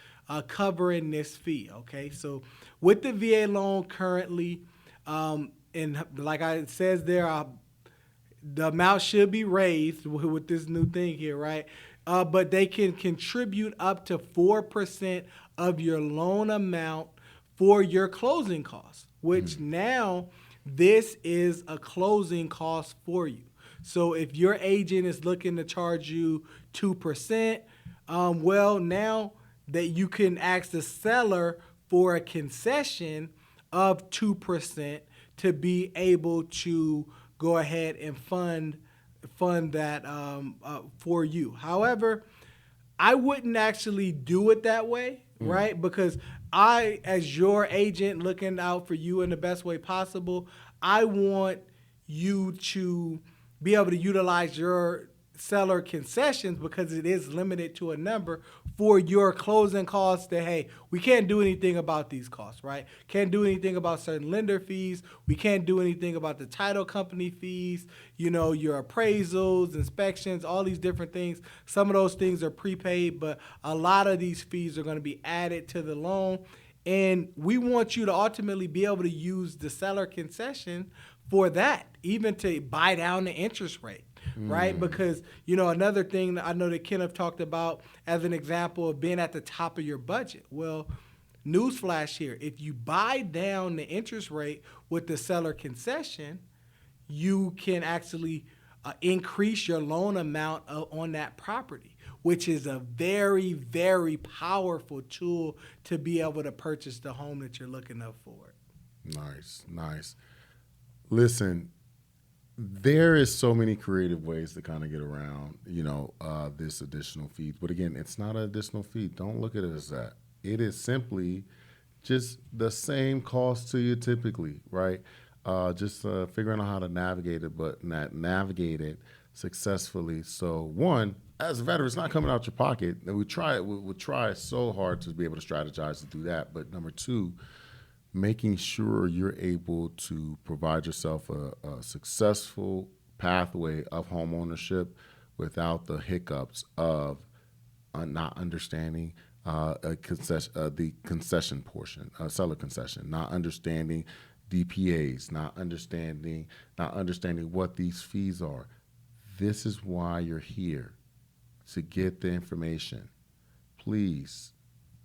covering this fee, okay? So with the VA loan currently, and like it says there, the amount should be raised with this new thing here, right? But they can contribute up to 4% of your loan amount for your closing costs, which now this is a closing cost for you. So if your agent is looking to charge you 2%, well, now that you can ask the seller for a concession of 2% to be able to go ahead and fund that for you. However, I wouldn't actually do it that way, right? Because I, as your agent looking out for you in the best way possible, I want you to be able to utilize your seller concessions because it is limited to a number for your closing costs that, hey, we can't do anything about these costs, right? Can't do anything about certain lender fees. We can't do anything about the title company fees, your appraisals, inspections, all these different things. Some of those things are prepaid, but a lot of these fees are going to be added to the loan. And we want you to ultimately be able to use the seller concession for that, even to buy down the interest rate, right? Because, another thing that I know that Kenneth talked about as an example of being at the top of your budget. Well, newsflash here, if you buy down the interest rate with the seller concession, you can actually increase your loan amount on that property, which is a very, very powerful tool to be able to purchase the home that you're looking up for. Nice. Listen, there is so many creative ways to kind of get around, this additional fee. But again, it's not an additional fee. Don't look at it as that. It is simply just the same cost to you typically, right? Just figuring out how to navigate it, but navigate it successfully. So one, as a veteran, it's not coming out your pocket. And we try so hard to be able to strategize to do that. But number two, making sure you're able to provide yourself a successful pathway of home ownership without the hiccups of not understanding the concession portion, seller concession, not understanding DPAs, not understanding what these fees are. This is why you're here, to get the information. Please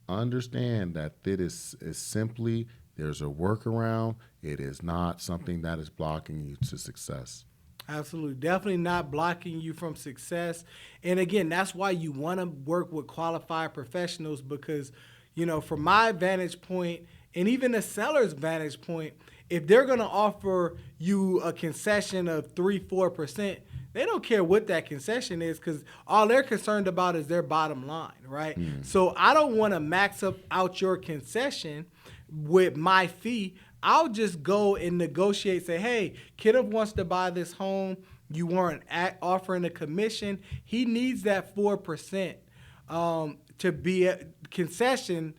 understand that it is simply, there's a workaround. It is not something that is blocking you to success. Absolutely. Definitely not blocking you from success. And again, that's why you want to work with qualified professionals because, from my vantage point and even the seller's vantage point, if they're going to offer you a concession of 3-4%, they don't care what that concession is because all they're concerned about is their bottom line, right? So I don't want to max out your concession with my fee. I'll just go and negotiate, say, hey, Kenneth wants to buy this home. You weren't offering a commission. He needs that 4% to be a concession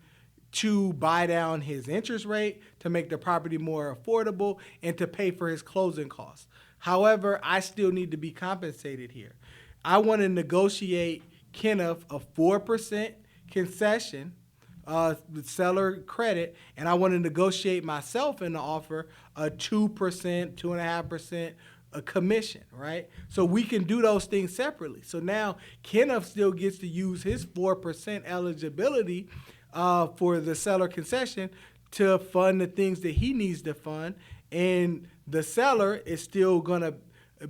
to buy down his interest rate, to make the property more affordable, and to pay for his closing costs. However, I still need to be compensated here. I want to negotiate Kenneth a 4% concession, seller credit, and I want to negotiate myself in the offer a 2%, 2.5% a commission, right? So we can do those things separately. So now Kenneth still gets to use his 4% eligibility for the seller concession to fund the things that he needs to fund, and the seller is still going to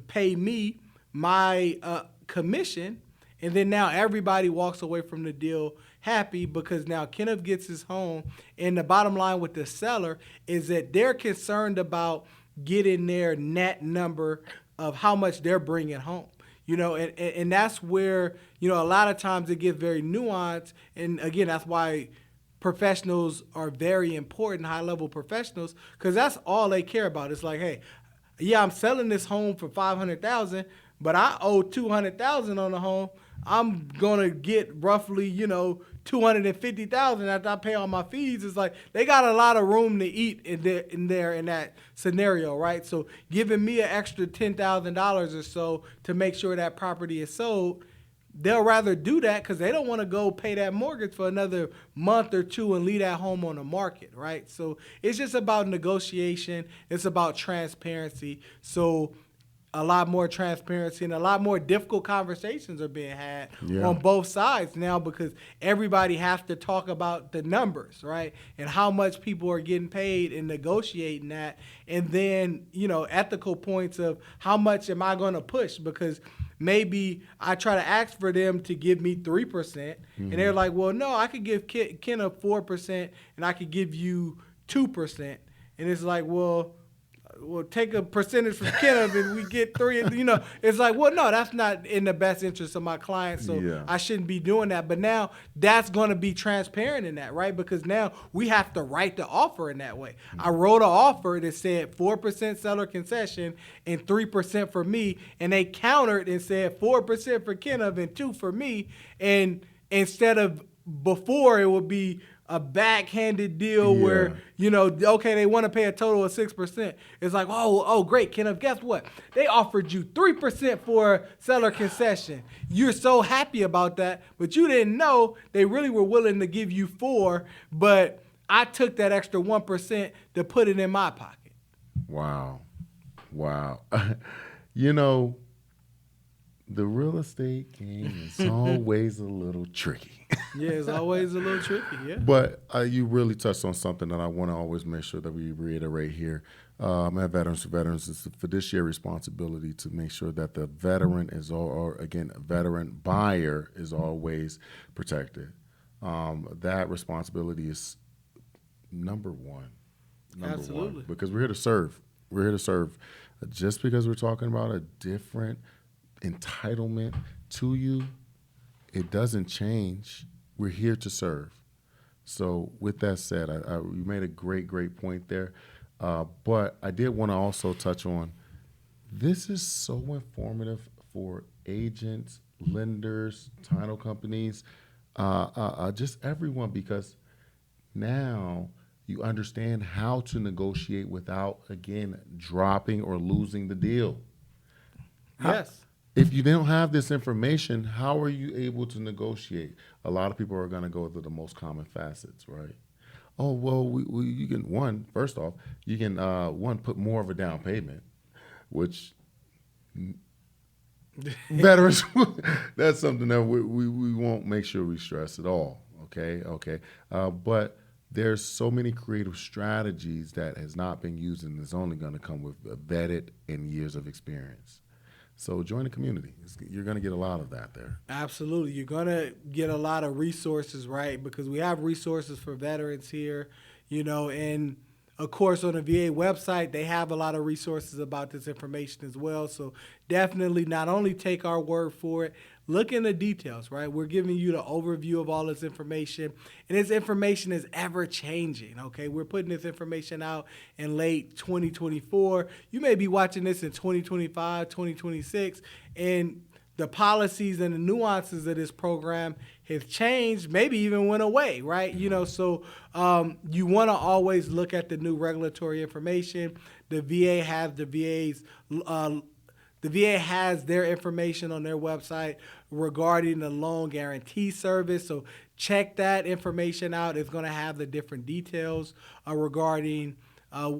pay me my commission, and then now everybody walks away from the deal happy because now Kenneth gets his home, and the bottom line with the seller is that they're concerned about getting their net number of how much they're bringing home. And that's where, a lot of times it gets very nuanced, and again, that's why professionals are very important, high-level professionals, because that's all they care about. It's like, hey, yeah, I'm selling this home for $500,000, but I owe $200,000 on the home. I'm gonna get roughly, $250,000 after I pay all my fees. It's like they got a lot of room to eat in that scenario, right? So giving me an extra $10,000 or so to make sure that property is sold, they'll rather do that because they don't want to go pay that mortgage for another month or two and leave that home on the market, right? So it's just about negotiation. It's about transparency. So a lot more transparency and a lot more difficult conversations are being had on both sides now because everybody has to talk about the numbers, right? And how much people are getting paid and negotiating that. And then, ethical points of how much am I going to push? Because maybe I try to ask for them to give me 3%, and they're like, well, no, I could give Kenneth 4%, and I could give you 2%. And it's like, well, take a percentage from Kenneth and we get 3. It's like, well, no, that's not in the best interest of my client, so I shouldn't be doing that. But now that's going to be transparent in that, right? Because now we have to write the offer in that way. I wrote an offer that said 4% seller concession and 3% for me, and they countered and said 4% for Kenneth and 2% for me. And instead of before, it would be a backhanded deal where, okay, they want to pay a total of 6%. It's like, oh, great, Kenneth, guess what? They offered you 3% for seller concession. You're so happy about that, but you didn't know they really were willing to give you 4%, but I took that extra 1% to put it in my pocket. Wow. Wow. You know, the real estate game is always a little tricky. Yeah, it's always a little tricky, yeah. But you really touched on something that I want to always make sure that we reiterate here. At Veterans for Veterans, it's a fiduciary responsibility to make sure that the veteran is veteran buyer is always protected. That responsibility is number one. Absolutely. Because we're here to serve. We're here to serve. Just because we're talking about a different entitlement to you, it doesn't change. We're here to serve. So with that said, you made a great point there. But I did want to also touch on, this is so informative for agents, lenders, title companies, just everyone, because now you understand how to negotiate without, again, dropping or losing the deal. Yes. If you don't have this information, how are you able to negotiate? A lot of people are going to go to the most common facets, right? Oh, well, you can, first off, you can, put more of a down payment, which veterans, that's something that we won't make sure we stress at all, okay? But there's so many creative strategies that has not been used and is only going to come with vetted and years of experience. So join the community. You're going to get a lot of that there. Absolutely. You're going to get a lot of resources, right? Because we have resources for veterans here, and of course on the VA website, they have a lot of resources about this information as well. So definitely not only take our word for it, look in the details, right? We're giving you the overview of all this information, and this information is ever changing, okay? We're putting this information out in late 2024. You may be watching this in 2025, 2026, and the policies and the nuances of this program have changed, maybe even went away, right? So you want to always look at the new regulatory information. The VA has their information on their website regarding the loan guarantee service. So check that information out. It's going to have the different details regarding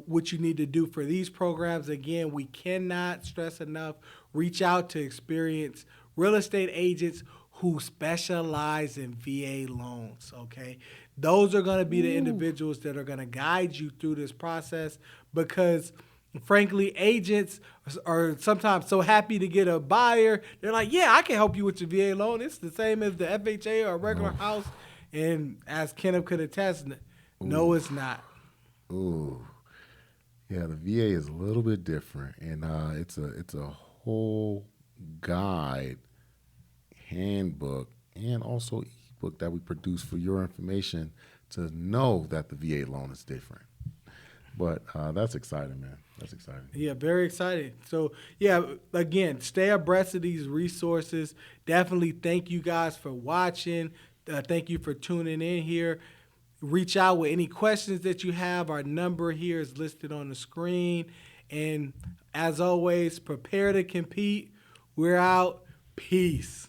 what you need to do for these programs. Again, we cannot stress enough, reach out to experienced real estate agents who specialize in VA loans, okay? Those are going to be the individuals that are going to guide you through this process, because frankly, agents are sometimes so happy to get a buyer. They're like, yeah, I can help you with your VA loan. It's the same as the FHA or a regular house. And as Kenneth could attest, no, it's not. Ooh. Yeah, the VA is a little bit different, and it's a whole guide, handbook, and also ebook that we produce for your information to know that the VA loan is different. But that's exciting, man. That's exciting. Yeah, very exciting. So, yeah, again, stay abreast of these resources. Definitely thank you guys for watching. Thank you for tuning in here. Reach out with any questions that you have. Our number here is listed on the screen. And as always, prepare to compete. We're out. Peace.